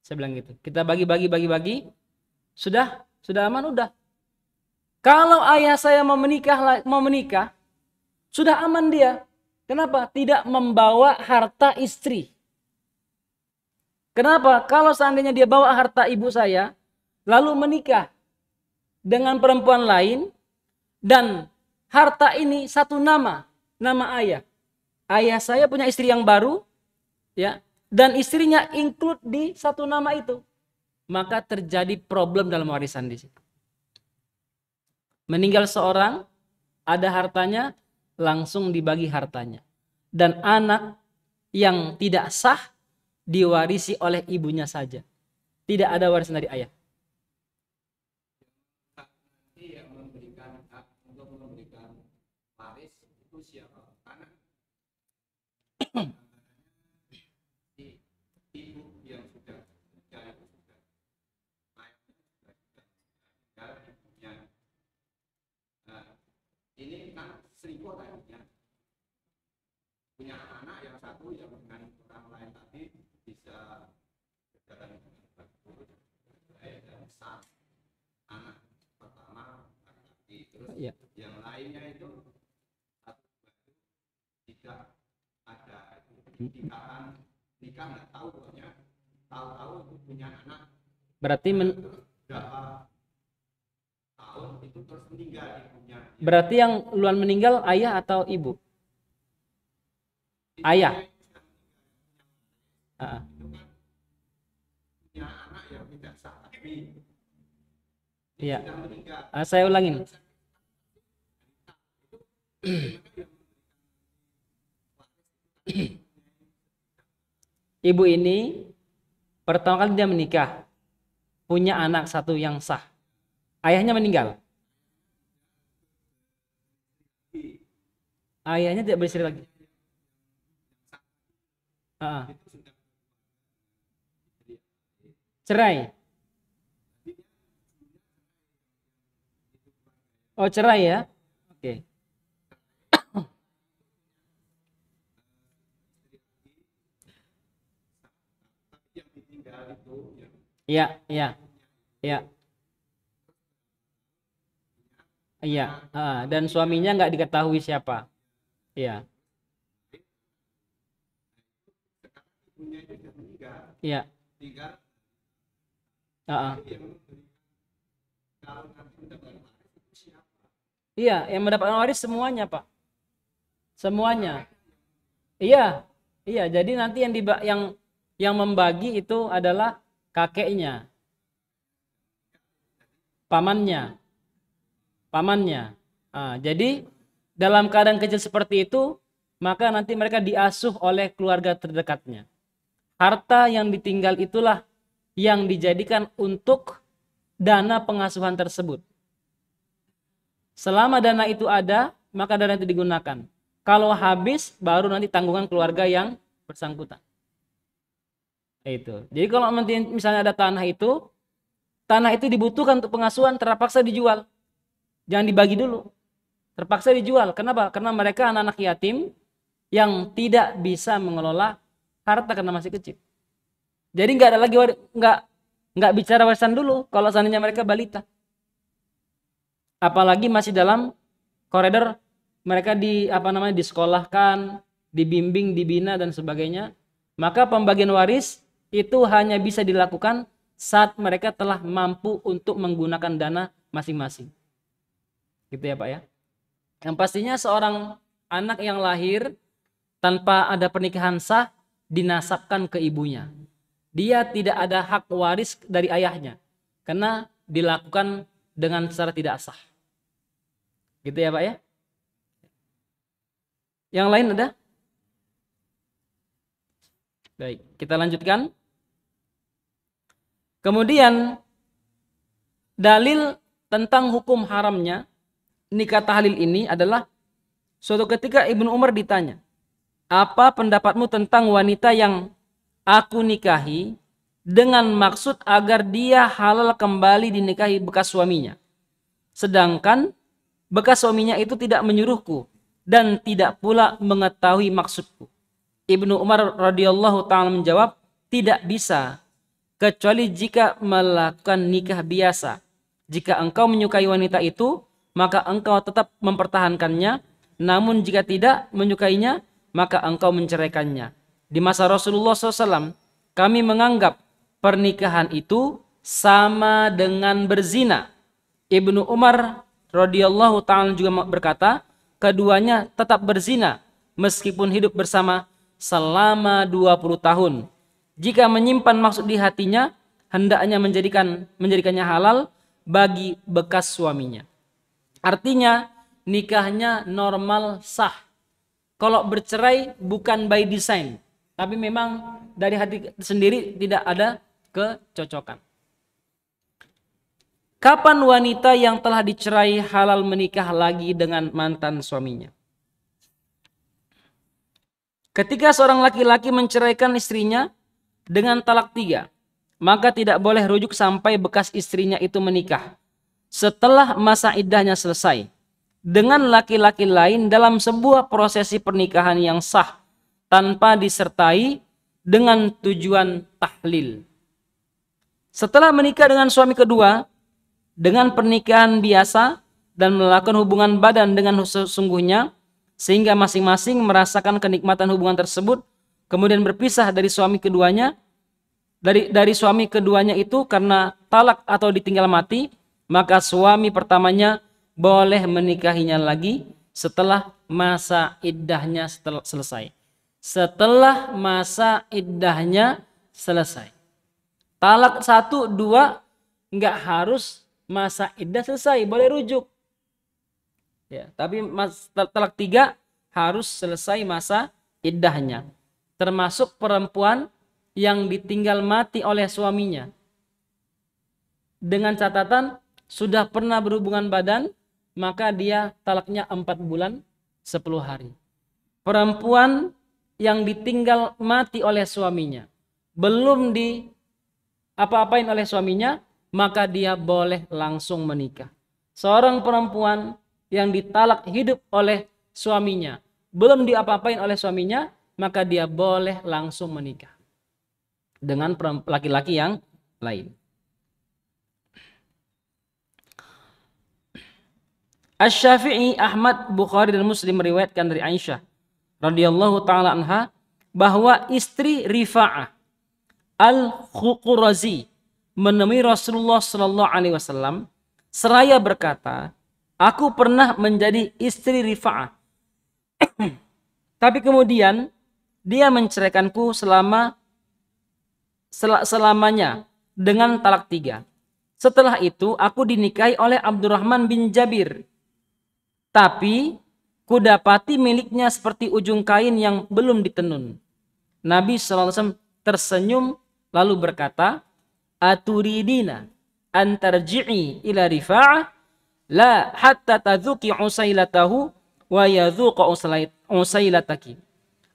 Saya bilang gitu. Kita bagi. Sudah aman, udah. Kalau ayah saya mau menikah, sudah aman dia. Kenapa? Tidak membawa harta istri. Kenapa? Kalau seandainya dia bawa harta ibu saya, lalu menikah dengan perempuan lain, dan harta ini satu nama ayah. Ayah saya punya istri yang baru, ya, dan istrinya include di satu nama itu. Maka terjadi problem dalam warisan di situ. Meninggal seorang, Ada hartanya, langsung dibagi hartanya. Dan anak yang tidak sah diwarisi oleh ibunya saja. Tidak ada warisan dari ayah. Nanti yang memberikan hak untuk memberikan waris itu siapa? Anak. Ibu yang sudah menikah itu sudah ayahnya sudah tinggal ibunya. Nah, ini kan selingkuh tadinya punya anak yang satu yang dengan orang lain tadi bisa berjalan dengan bagus, baik dan sah. Anak pertama laki-laki, terus Ya. yang lainnya itu satu baru tidak ada nikahan, nikah nggak tahu pokoknya, tahu-tahu punya anak Berarti berapa tahun itu terus meninggal ibunya. berarti yang duluan meninggal ayah atau ibu? Ayah. Ah, Itu kan punya anak yang tidak sah tapi iya. sudah meninggal. Saya ulangin. Ibu ini pertama kali dia menikah, punya anak satu yang sah. Ayahnya meninggal. Ayahnya tidak beristri lagi. Cerai. Oh, cerai ya. Oke. Yang ditinggal itu Iya, iya, iya, iya. Dan suaminya nggak diketahui siapa. Iya, ibunya itu sudah meninggal, iya. tinggal Ah, yang kalau nanti mendapatkan waris itu siapa? iya, yang mendapatkan waris semuanya, Pak. Semuanya. Iya, iya. Jadi nanti yang membagi itu adalah kakeknya, pamannya, pamannya. Jadi dalam keadaan kecil seperti itu, maka nanti mereka diasuh oleh keluarga terdekatnya. Harta yang ditinggal itulah yang dijadikan untuk dana pengasuhan tersebut. Selama dana itu ada, maka dana itu digunakan. Kalau habis, baru nanti tanggungan keluarga yang bersangkutan. Itu. Jadi kalau misalnya ada tanah itu dibutuhkan untuk pengasuhan, terpaksa dijual. Jangan dibagi dulu. Terpaksa dijual. Kenapa? Karena mereka anak-anak yatim yang tidak bisa mengelola harta karena masih kecil. Jadi nggak ada lagi nggak bicara warisan dulu kalau seandainya mereka balita. Apalagi masih dalam koridor mereka disekolahkan, dibimbing, dibina dan sebagainya. Maka pembagian waris itu hanya bisa dilakukan saat mereka telah mampu untuk menggunakan dana masing-masing. Gitu ya Pak ya. Yang pastinya seorang anak yang lahir tanpa ada pernikahan sah dinasabkan ke ibunya. Dia tidak ada hak waris dari ayahnya karena dilakukan dengan secara tidak sah. Gitu ya Pak ya. Yang lain ada? Baik, kita lanjutkan. Kemudian dalil tentang hukum haramnya nikah tahlil ini adalah suatu ketika Ibnu Umar ditanya, "Apa pendapatmu tentang wanita yang aku nikahi dengan maksud agar dia halal kembali dinikahi bekas suaminya. Sedangkan bekas suaminya itu tidak menyuruhku dan tidak pula mengetahui maksudku." Ibnu Umar radhiyallahu ta'ala menjawab, "Tidak bisa, kecuali jika melakukan nikah biasa. Jika engkau menyukai wanita itu, maka engkau tetap mempertahankannya. Namun jika tidak menyukainya, maka engkau menceraikannya. Di masa Rasulullah SAW, kami menganggap pernikahan itu sama dengan berzina." Ibnu Umar radhiyallahu ta'ala juga berkata, keduanya tetap berzina meskipun hidup bersama selama 20 tahun. Jika menyimpan maksud di hatinya, hendaknya menjadikannya halal bagi bekas suaminya. Artinya, nikahnya normal sah. Kalau bercerai bukan by design, tapi memang dari hati sendiri tidak ada kecocokan. Kapan wanita yang telah dicerai halal menikah lagi dengan mantan suaminya? Ketika seorang laki-laki menceraikan istrinya dengan talak 3, maka tidak boleh rujuk sampai bekas istrinya itu menikah setelah masa iddahnya selesai dengan laki-laki lain dalam sebuah prosesi pernikahan yang sah tanpa disertai dengan tujuan tahlil. Setelah menikah dengan suami kedua dengan pernikahan biasa dan melakukan hubungan badan dengan sesungguhnya sehingga masing-masing merasakan kenikmatan hubungan tersebut, kemudian berpisah dari suami keduanya dari suami keduanya itu karena talak atau ditinggal mati, maka suami pertamanya boleh menikahinya lagi setelah masa iddahnya selesai. Setelah masa iddahnya selesai. Talak 1, 2 nggak harus masa iddah selesai, boleh rujuk. Ya, tapi talak 3 harus selesai masa iddahnya. Termasuk perempuan yang ditinggal mati oleh suaminya. Dengan catatan sudah pernah berhubungan badan, maka dia talaknya 4 bulan 10 hari. Perempuan yang ditinggal mati oleh suaminya, belum apa-apain oleh suaminya, maka dia boleh langsung menikah. Seorang perempuan yang ditalak hidup oleh suaminya, belum diapa-apain oleh suaminya, maka dia boleh langsung menikah dengan laki-laki yang lain. Asy-Syafi'i, Ahmad, Bukhari dan Muslim meriwayatkan dari Aisyah radhiyallahu taala anha bahwa istri Rifa'ah Al-Khuqrazi menemui Rasulullah sallallahu alaihi wasallam seraya berkata, "Aku pernah menjadi istri Rifa'ah. Tapi kemudian dia menceraikanku selamanya dengan talak 3. Setelah itu aku dinikahi oleh Abdurrahman bin Jabir. Tapi kudapati miliknya seperti ujung kain yang belum ditenun." Nabi SAW tersenyum lalu berkata, "Aturidina antarji'i ila Rifa'ah la hatta tadzuki usailatahu wa yadzuqa usailataki."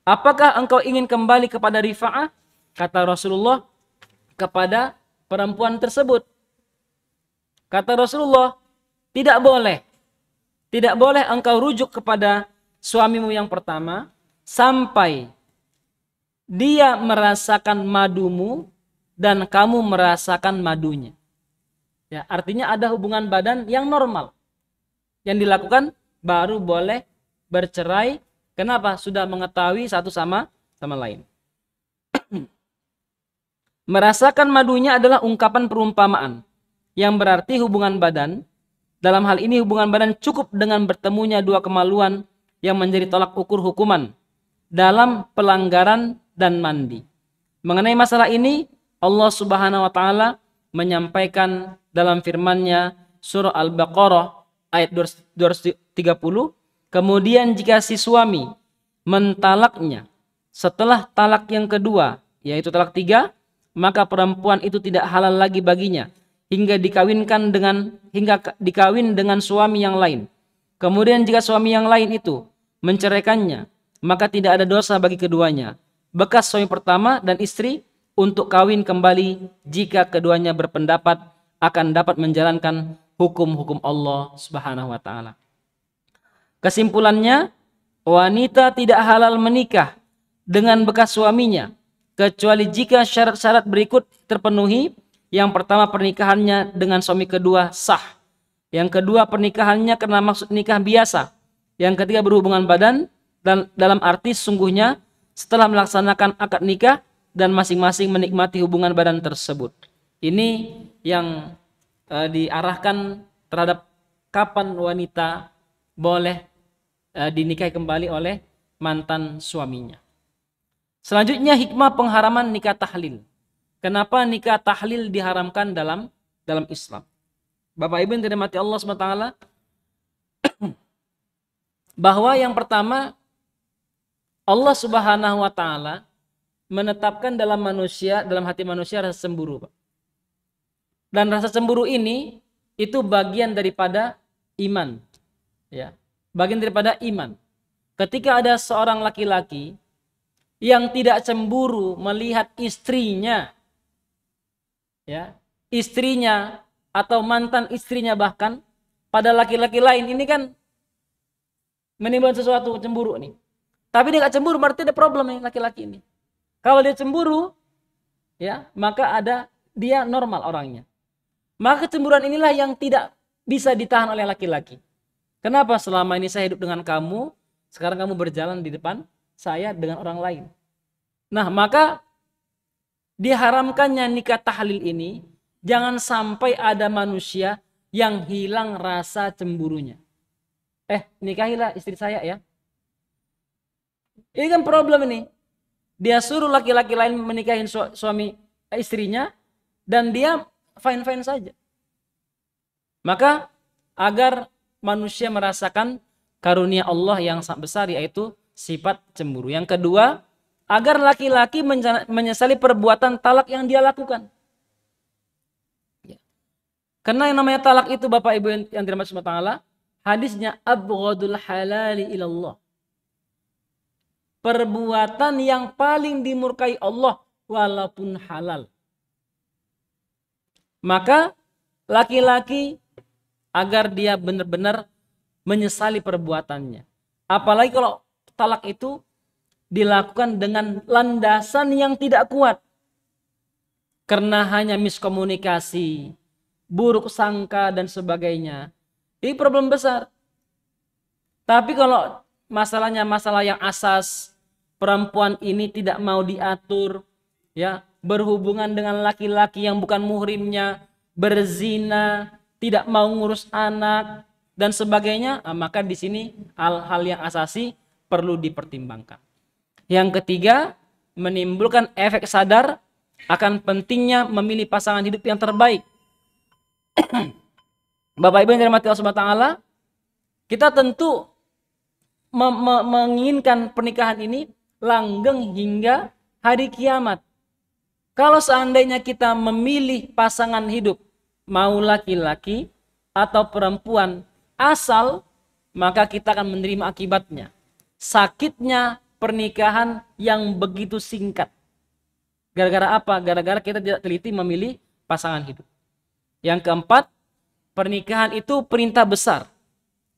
Apakah engkau ingin kembali kepada Rifa'ah? Kata Rasulullah kepada perempuan tersebut. Kata Rasulullah, tidak boleh. Tidak boleh engkau rujuk kepada suamimu yang pertama sampai dia merasakan madumu dan kamu merasakan madunya. Ya, artinya ada hubungan badan yang normal. Yang dilakukan baru boleh bercerai. Kenapa? Sudah mengetahui satu sama lain. Merasakan madunya adalah ungkapan perumpamaan yang berarti hubungan badan. Dalam hal ini hubungan badan cukup dengan bertemunya dua kemaluan yang menjadi tolak ukur hukuman dalam pelanggaran dan mandi. Mengenai masalah ini Allah Subhanahu wa taala menyampaikan dalam firman-Nya surah Al-Baqarah ayat 230, kemudian jika si suami mentalaknya setelah talak yang kedua yaitu talak 3, maka perempuan itu tidak halal lagi baginya hingga dikawin dengan suami yang lain. Kemudian jika suami yang lain itu menceraikannya, maka tidak ada dosa bagi keduanya, bekas suami pertama dan istri, untuk kawin kembali jika keduanya berpendapat akan dapat menjalankan hukum-hukum Allah Subhanahu wa taala. Kesimpulannya, wanita tidak halal menikah dengan bekas suaminya kecuali jika syarat-syarat berikut terpenuhi. Yang pertama, pernikahannya dengan suami kedua sah. Yang kedua, pernikahannya karena maksud nikah biasa. Yang ketiga, berhubungan badan dan dalam arti sungguhnya setelah melaksanakan akad nikah dan masing-masing menikmati hubungan badan tersebut. Ini yang diarahkan terhadap kapan wanita boleh dinikahi kembali oleh mantan suaminya. Selanjutnya, hikmah pengharaman nikah tahlil. Kenapa nikah tahlil diharamkan dalam Islam? Bapak Ibu yang dirahmati Allah SWT, bahwa yang pertama Allah Subhanahu wa taala menetapkan dalam hati manusia rasa cemburu, Pak. Dan rasa cemburu ini itu bagian daripada iman, ya. Bagian daripada iman. Ketika ada seorang laki-laki yang tidak cemburu melihat istrinya, ya, istrinya atau mantan istrinya bahkan pada laki-laki lain, ini kan menimbulkan sesuatu cemburu nih. Tapi dia nggak cemburu berarti ada problem nih laki-laki ini. Kalau dia cemburu, ya, maka dia normal orangnya. Maka kecemburuan inilah yang tidak bisa ditahan oleh laki-laki. Kenapa selama ini saya hidup dengan kamu, sekarang kamu berjalan di depan saya dengan orang lain. Nah, maka diharamkannya nikah tahlil ini jangan sampai ada manusia yang hilang rasa cemburunya. Nikahilah istri saya ya. Ini kan problem ini. Dia suruh laki-laki lain menikahin suami istrinya dan dia fine-fine saja. Maka agar manusia merasakan karunia Allah yang sangat besar, yaitu sifat cemburu. Yang kedua, agar laki-laki menyesali perbuatan talak yang dia lakukan. Karena yang namanya talak itu, Bapak Ibu yang dirahmati Allah Ta'ala, hadisnya abghadul halali ilallah. Perbuatan yang paling dimurkai Allah walaupun halal. Maka laki-laki agar dia benar-benar menyesali perbuatannya. Apalagi kalau talak itu dilakukan dengan landasan yang tidak kuat. Karena hanya miskomunikasi, buruk sangka dan sebagainya. Ini problem besar. Tapi kalau masalahnya masalah yang asas, perempuan ini tidak mau diatur, ya, berhubungan dengan laki-laki yang bukan muhrimnya, berzina, tidak mau ngurus anak dan sebagainya, maka di sini hal-hal yang asasi perlu dipertimbangkan. Yang ketiga, menimbulkan efek sadar akan pentingnya memilih pasangan hidup yang terbaik. Bapak Ibu yang dirahmati Allah Subhanahu wa taala, kita tentu menginginkan pernikahan ini langgeng hingga hari kiamat. Kalau seandainya kita memilih pasangan hidup, mau laki-laki atau perempuan asal, maka kita akan menerima akibatnya. Sakitnya pernikahan yang begitu singkat. Gara-gara apa? Gara-gara kita tidak teliti memilih pasangan hidup. Yang keempat, pernikahan itu perintah besar.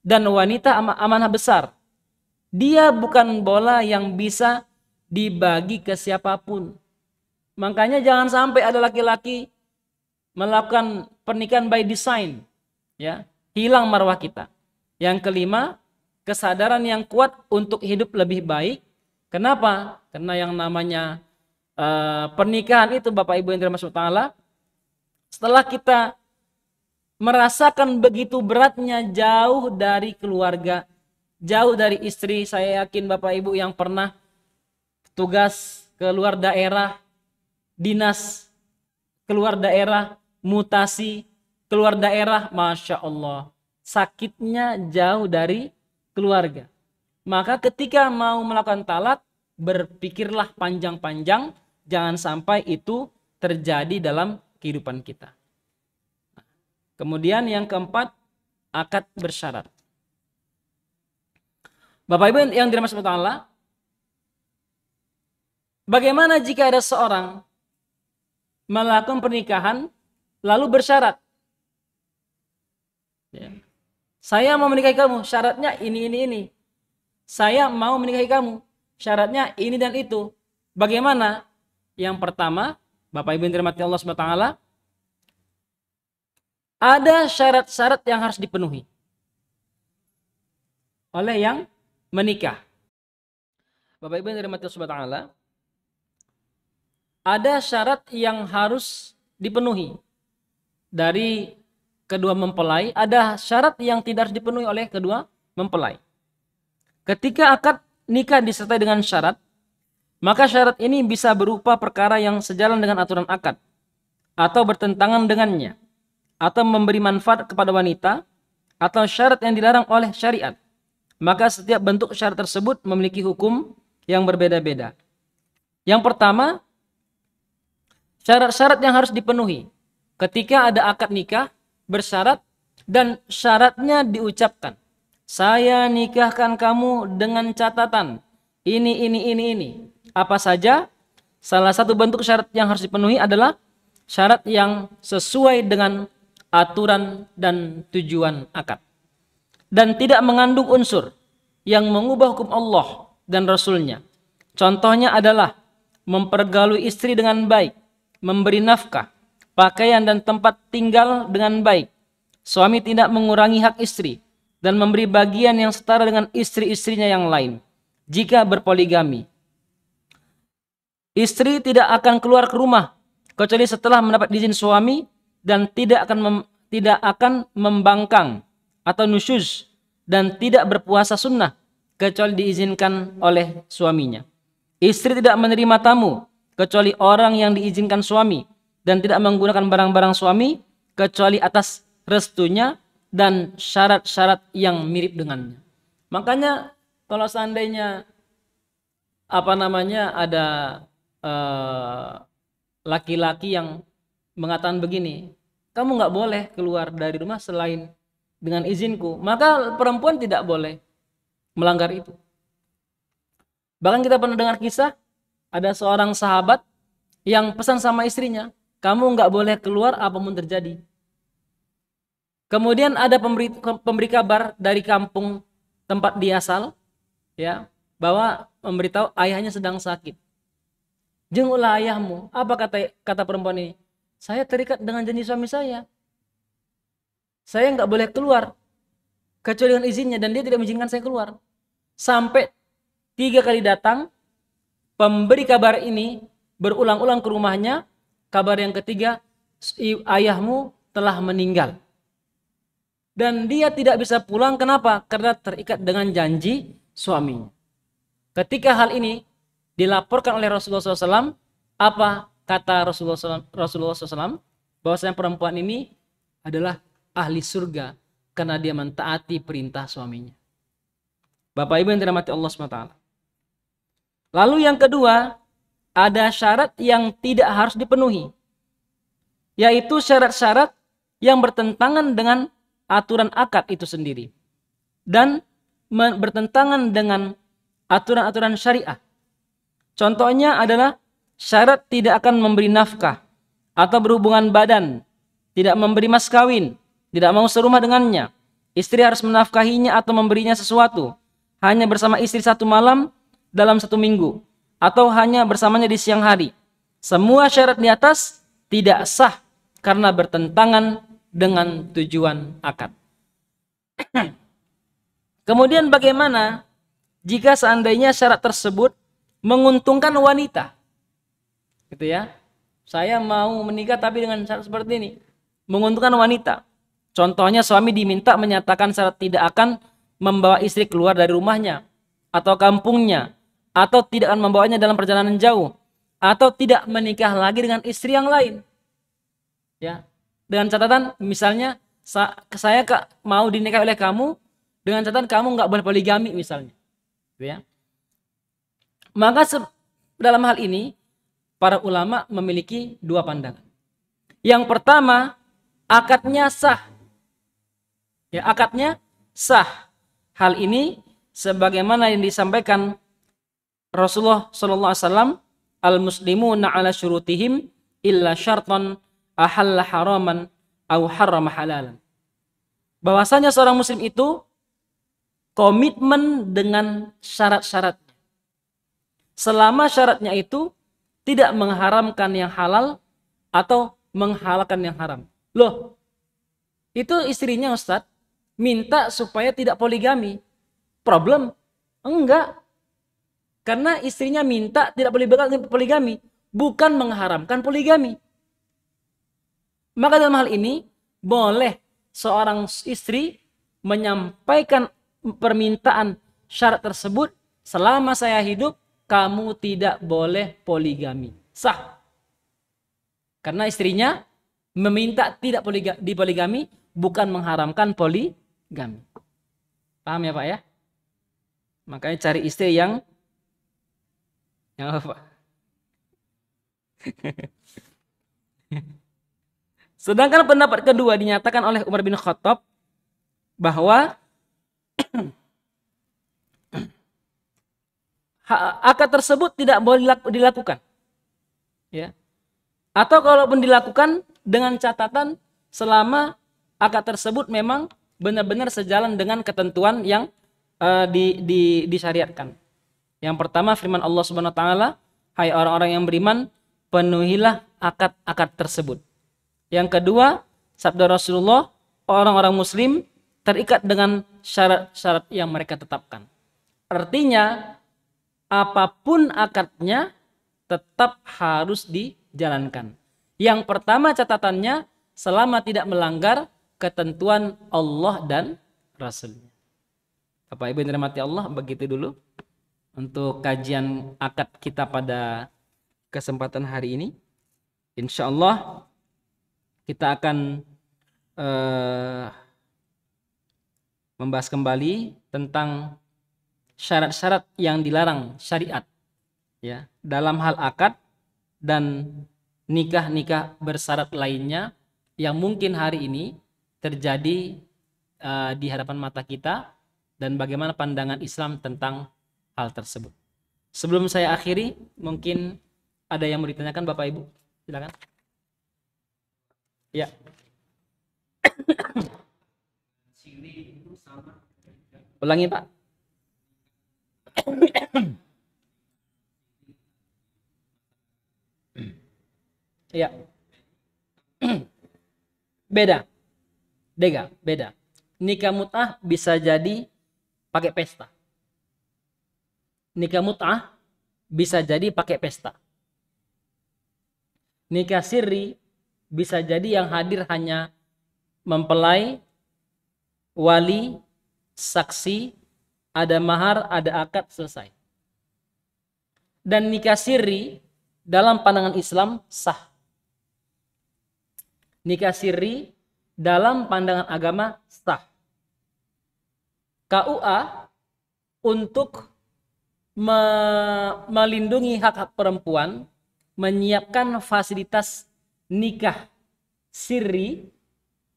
Dan wanita amanah besar. Dia bukan bola yang bisa dibagi ke siapapun. Makanya jangan sampai ada laki-laki melakukan pernikahan by design, ya, hilang marwah kita. Yang kelima, kesadaran yang kuat untuk hidup lebih baik. Kenapa? Karena yang namanya pernikahan itu, Bapak Ibu yang dirahmati Allah Ta'ala, setelah kita merasakan begitu beratnya jauh dari keluarga, jauh dari istri, saya yakin Bapak Ibu yang pernah tugas ke luar daerah, dinas keluar daerah, mutasi keluar daerah, Masya Allah, sakitnya jauh dari keluarga. Maka ketika mau melakukan talak, berpikirlah panjang-panjang, jangan sampai itu terjadi dalam kehidupan kita. Kemudian yang keempat, akad bersyarat. Bapak Ibu yang dirahmati Allah, bagaimana jika ada seorang melakukan pernikahan lalu bersyarat? Ya. Saya mau menikahi kamu, syaratnya ini. Saya mau menikahi kamu, syaratnya ini dan itu. Bagaimana? Yang pertama, Bapak Ibu yang dirahmati Allah Subhanahu wa taala, ada syarat-syarat yang harus dipenuhi oleh yang menikah. Bapak Ibu yang dirahmati Allah Subhanahu wa taala, ada syarat yang harus dipenuhi dari kedua mempelai, ada syarat yang tidak harus dipenuhi oleh kedua mempelai. Ketika akad nikah disertai dengan syarat, maka syarat ini bisa berupa perkara yang sejalan dengan aturan akad, atau bertentangan dengannya, atau memberi manfaat kepada wanita, atau syarat yang dilarang oleh syariat, maka setiap bentuk syarat tersebut memiliki hukum yang berbeda-beda. Yang pertama, syarat-syarat yang harus dipenuhi ketika ada akad nikah bersyarat dan syaratnya diucapkan. Saya nikahkan kamu dengan catatan ini. Apa saja? Salah satu bentuk syarat yang harus dipenuhi adalah syarat yang sesuai dengan aturan dan tujuan akad dan tidak mengandung unsur yang mengubah hukum Allah dan Rasulnya. Contohnya adalah mempergalui istri dengan baik, memberi nafkah, pakaian dan tempat tinggal dengan baik. Suami tidak mengurangi hak istri dan memberi bagian yang setara dengan istri-istrinya yang lain. Jika berpoligami, istri tidak akan keluar ke rumah kecuali setelah mendapat izin suami dan tidak akan membangkang atau nusyuz dan tidak berpuasa sunnah kecuali diizinkan oleh suaminya. Istri tidak menerima tamu kecuali orang yang diizinkan suami dan tidak menggunakan barang-barang suami kecuali atas restunya dan syarat-syarat yang mirip dengannya. Makanya kalau seandainya ada laki-laki yang mengatakan begini, kamu nggak boleh keluar dari rumah selain dengan izinku, maka perempuan tidak boleh melanggar itu. Bahkan kita pernah dengar kisah ada seorang sahabat yang pesan sama istrinya, kamu nggak boleh keluar apapun terjadi. Kemudian ada pemberi kabar dari kampung tempat dia asal, ya, bahwa memberitahu ayahnya sedang sakit. Jenguklah ayahmu. Apa kata perempuan ini? Saya terikat dengan janji suami saya. Saya nggak boleh keluar kecuali dengan izinnya dan dia tidak mengizinkan saya keluar. Sampai 3 kali datang pemberi kabar ini berulang-ulang ke rumahnya. Kabar yang ketiga, ayahmu telah meninggal. Dan dia tidak bisa pulang. Kenapa? Karena terikat dengan janji suaminya. Ketika hal ini dilaporkan oleh Rasulullah SAW, apa kata Rasulullah SAW? Bahwasanya perempuan ini adalah ahli surga karena dia mentaati perintah suaminya. Bapak Ibu yang dirahmati Allah SWT. Lalu yang kedua, ada syarat yang tidak harus dipenuhi, yaitu syarat-syarat yang bertentangan dengan aturan akad itu sendiri dan bertentangan dengan aturan-aturan syariah. Contohnya adalah syarat tidak akan memberi nafkah atau berhubungan badan, tidak memberi mas kawin, tidak mau serumah dengannya. Istri harus menafkahinya atau memberinya sesuatu, hanya bersama istri 1 malam dalam 1 minggu, atau hanya bersamanya di siang hari. Semua syarat di atas tidak sah karena bertentangan dengan tujuan akad. Kemudian bagaimana jika seandainya syarat tersebut menguntungkan wanita? Gitu ya. Saya mau menikah tapi dengan syarat seperti ini, menguntungkan wanita. Contohnya suami diminta menyatakan syarat tidak akan membawa istri keluar dari rumahnya atau kampungnya, atau tidak akan membawanya dalam perjalanan jauh, atau tidak menikah lagi dengan istri yang lain. Ya, dengan catatan misalnya saya mau dinikahi oleh kamu dengan catatan kamu nggak boleh poligami misalnya. Ya. Maka dalam hal ini para ulama memiliki 2 pandangan. Yang pertama, akadnya sah. Ya, akadnya sah. Hal ini sebagaimana yang disampaikan Rasulullah SAW, al-muslimuna ala syurutihim illa syartan ahalla haraman au harrama halalan. Bahwasanya seorang muslim itu komitmen dengan syarat-syaratnya. Selama syaratnya itu tidak mengharamkan yang halal atau menghalalkan yang haram. Loh, itu istrinya Ustadz minta supaya tidak poligami. Problem? Enggak. Karena istrinya minta tidak boleh poligami, bukan mengharamkan poligami. Maka dalam hal ini boleh seorang istri menyampaikan permintaan syarat tersebut, selama saya hidup kamu tidak boleh poligami. Sah. Karena istrinya meminta tidak dipoligami, bukan mengharamkan poligami. Paham ya Pak ya? Makanya cari istri yang apa? Sedangkan pendapat kedua dinyatakan oleh Umar bin Khattab bahwa akad tersebut tidak boleh dilakukan, ya. Atau kalaupun dilakukan dengan catatan selama akad tersebut memang benar-benar sejalan dengan ketentuan yang disyariatkan. Yang pertama firman Allah Subhanahu wa taala, hai orang-orang yang beriman, penuhilah akad-akad tersebut. Yang kedua, sabda Rasulullah, orang-orang muslim terikat dengan syarat-syarat yang mereka tetapkan. Artinya, apapun akadnya tetap harus dijalankan. Yang pertama catatannya, selama tidak melanggar ketentuan Allah dan Rasulnya. Bapak Ibu yang dirahmati Allah, begitu dulu untuk kajian akad kita pada kesempatan hari ini. Insya Allah kita akan membahas kembali tentang syarat-syarat yang dilarang syariat, ya, dalam hal akad dan nikah-nikah bersyarat lainnya yang mungkin hari ini terjadi di hadapan mata kita, dan bagaimana pandangan Islam tentang hal tersebut. Sebelum saya akhiri, mungkin ada yang mau ditanyakan Bapak Ibu? Silakan. Ya. Ulangi Pak. Ya. Beda. Beda. Nikah mut'ah bisa jadi pakai pesta. Nikah mut'ah bisa jadi pakai pesta. Nikah sirri bisa jadi yang hadir hanya mempelai, wali, saksi, ada mahar, ada akad, selesai. Dan nikah sirri dalam pandangan Islam sah. Nikah sirri dalam pandangan agama sah. KUA untuk melindungi hak-hak perempuan menyiapkan fasilitas nikah sirri,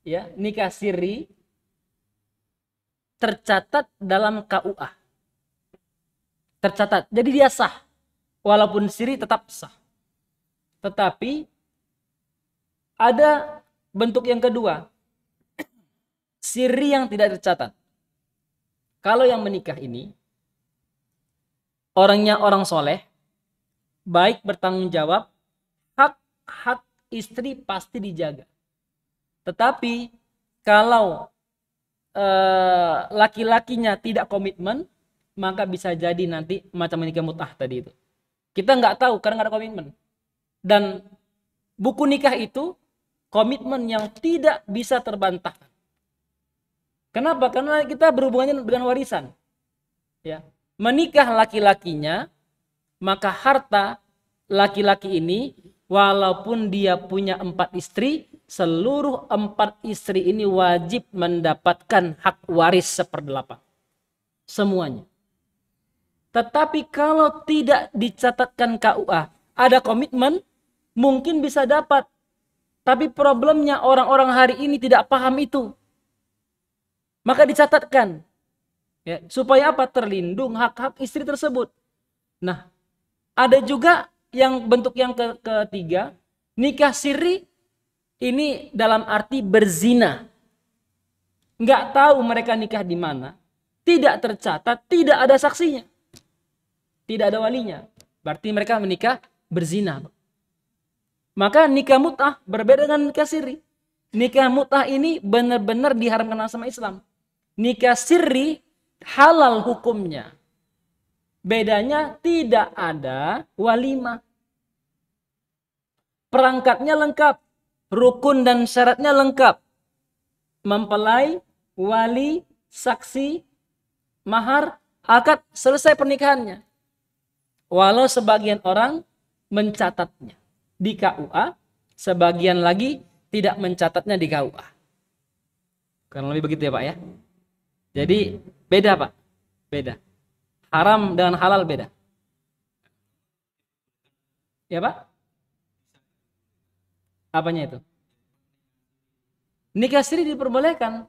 ya, nikah sirri tercatat dalam KUA. Tercatat. Jadi dia sah. Walaupun sirri tetap sah. Tetapi ada bentuk yang kedua. Sirri yang tidak tercatat. Kalau yang menikah ini orangnya orang soleh, baik bertanggung jawab, hak istri pasti dijaga. Tetapi kalau laki-lakinya tidak komitmen, maka bisa jadi nanti macam nikah mut'ah tadi itu. Kita nggak tahu karena nggak ada komitmen. Dan buku nikah itu komitmen yang tidak bisa terbantahkan. Kenapa? Karena kita berhubungannya dengan warisan. Ya. Menikah laki-lakinya, maka harta laki-laki ini, walaupun dia punya 4 istri, seluruh 4 istri ini wajib mendapatkan hak waris 1/8. Semuanya. Tetapi kalau tidak dicatatkan KUA, ada komitmen, mungkin bisa dapat. Tapi problemnya orang-orang hari ini tidak paham itu. Maka dicatatkan, ya, supaya apa? Terlindung hak-hak istri tersebut. Nah, ada juga yang bentuk yang ketiga, nikah sirri ini dalam arti berzina. Nggak tahu mereka nikah di mana, tidak tercatat, tidak ada saksinya, tidak ada walinya. Berarti mereka menikah berzina. Maka nikah mut'ah berbeda dengan nikah sirri. Nikah mut'ah ini benar-benar diharamkan sama Islam. Nikah sirri halal hukumnya. Bedanya tidak ada walimah. Perangkatnya lengkap. Rukun dan syaratnya lengkap. Mempelai, wali, saksi, mahar, akad, selesai pernikahannya. Walau sebagian orang mencatatnya di KUA, sebagian lagi tidak mencatatnya di KUA. Kurang lebih begitu ya Pak ya. Jadi beda Pak, beda. Haram dengan halal beda. Ya Pak? Apanya itu? Nikah siri diperbolehkan.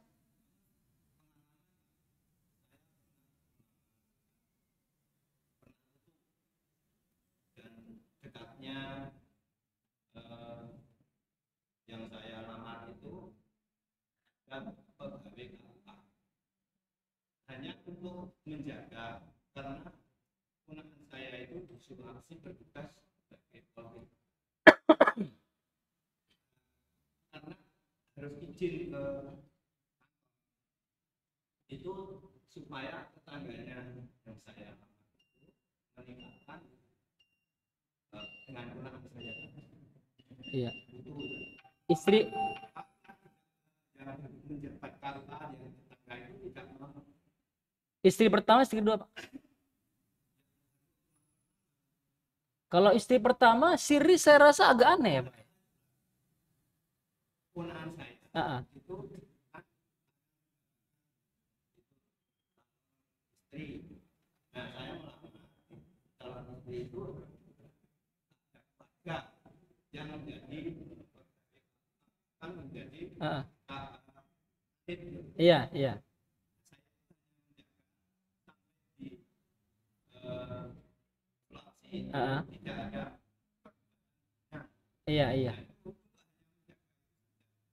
Dan dekatnya yang saya lamar itu kan pegawai KUA. Hanya untuk menjaga, karena ponakan saya itu di Sulawesi bertugas sebagai polri. Karena harus izin ke itu supaya tetangganya yang saya menikahkan dengan ponakan saya. Iya. Itu Istri yang menjabat KUA yang tetangga itu tidak mau. istri pertama, istri kedua, Pak. Kalau istri pertama, siri saya rasa agak aneh ya, Pak. Ponakan saya Ah, ah. itu istri. Nah, saya melamar calon istri itu keluarga yang menjadi kan menjadi Ah, ah. kakak Iya, iya. di Sulawesi Ah, ah. tidak ada. Iya, iya.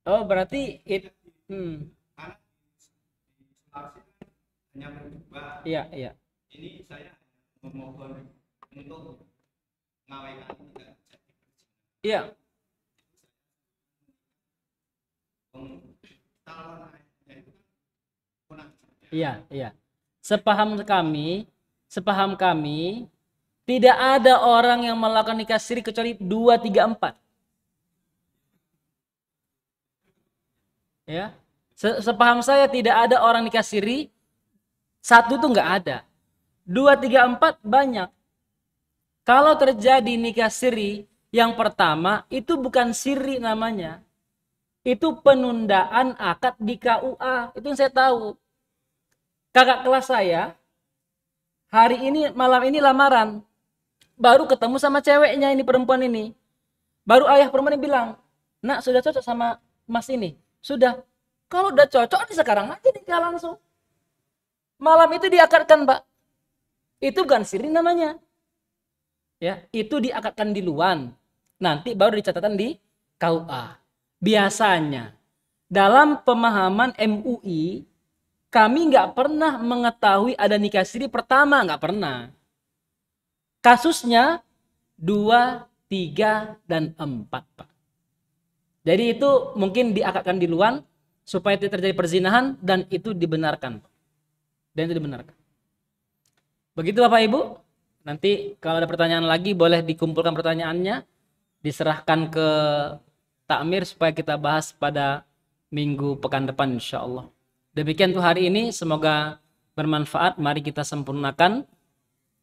Oh, berarti Karena di Sulawesi hanya berdua. iya, iya. Ini saya memohon untuk mengawinkan tidak jadi berzina. Iya, Calon ayahnya itu kan ponakan saya. iya, iya. Sepaham kami, tidak ada orang yang melakukan nikah siri kecuali 2, 3, 4. Ya. Sepaham saya tidak ada orang nikah siri, 1 tuh nggak ada. 2, 3, 4 banyak. Kalau terjadi nikah siri, yang pertama itu bukan siri namanya. Itu penundaan akad di KUA. Itu yang saya tahu. Kakak kelas saya, malam ini lamaran. Baru ketemu sama ceweknya ini, perempuan ini. Baru ayah perempuan ini bilang, "Nak, sudah cocok sama mas ini?" Sudah. Kalau udah cocok, sekarang aja nikah langsung. Malam itu diakadkan, Pak. Itu bukan siri namanya. Ya, itu diakadkan di luar. Nanti baru dicatatkan di KUA. Biasanya dalam pemahaman MUI, kami nggak pernah mengetahui ada nikah siri pertama, nggak pernah. Kasusnya 2, 3, dan 4, Pak. Jadi itu mungkin diakadkan di luar supaya tidak terjadi perzinahan, dan itu dibenarkan. Dan itu dibenarkan. Begitu Bapak Ibu. Nanti kalau ada pertanyaan lagi boleh dikumpulkan pertanyaannya, diserahkan ke takmir supaya kita bahas pada minggu pekan depan insyaallah. Demikian tuh hari ini, semoga bermanfaat. Mari kita sempurnakan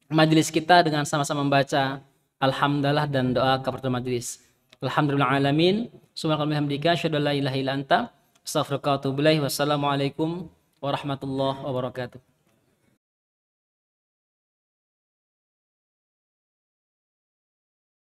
majelis kita dengan sama-sama membaca alhamdulillah dan doa kafaratul majelis. Alhamdulillah alamin. Subhanakallahumma hamdika asyhadu an la ilaha illa anta astaghfiruka wa atubu ilaik. Wassalamualaikum warahmatullahi wabarakatuh.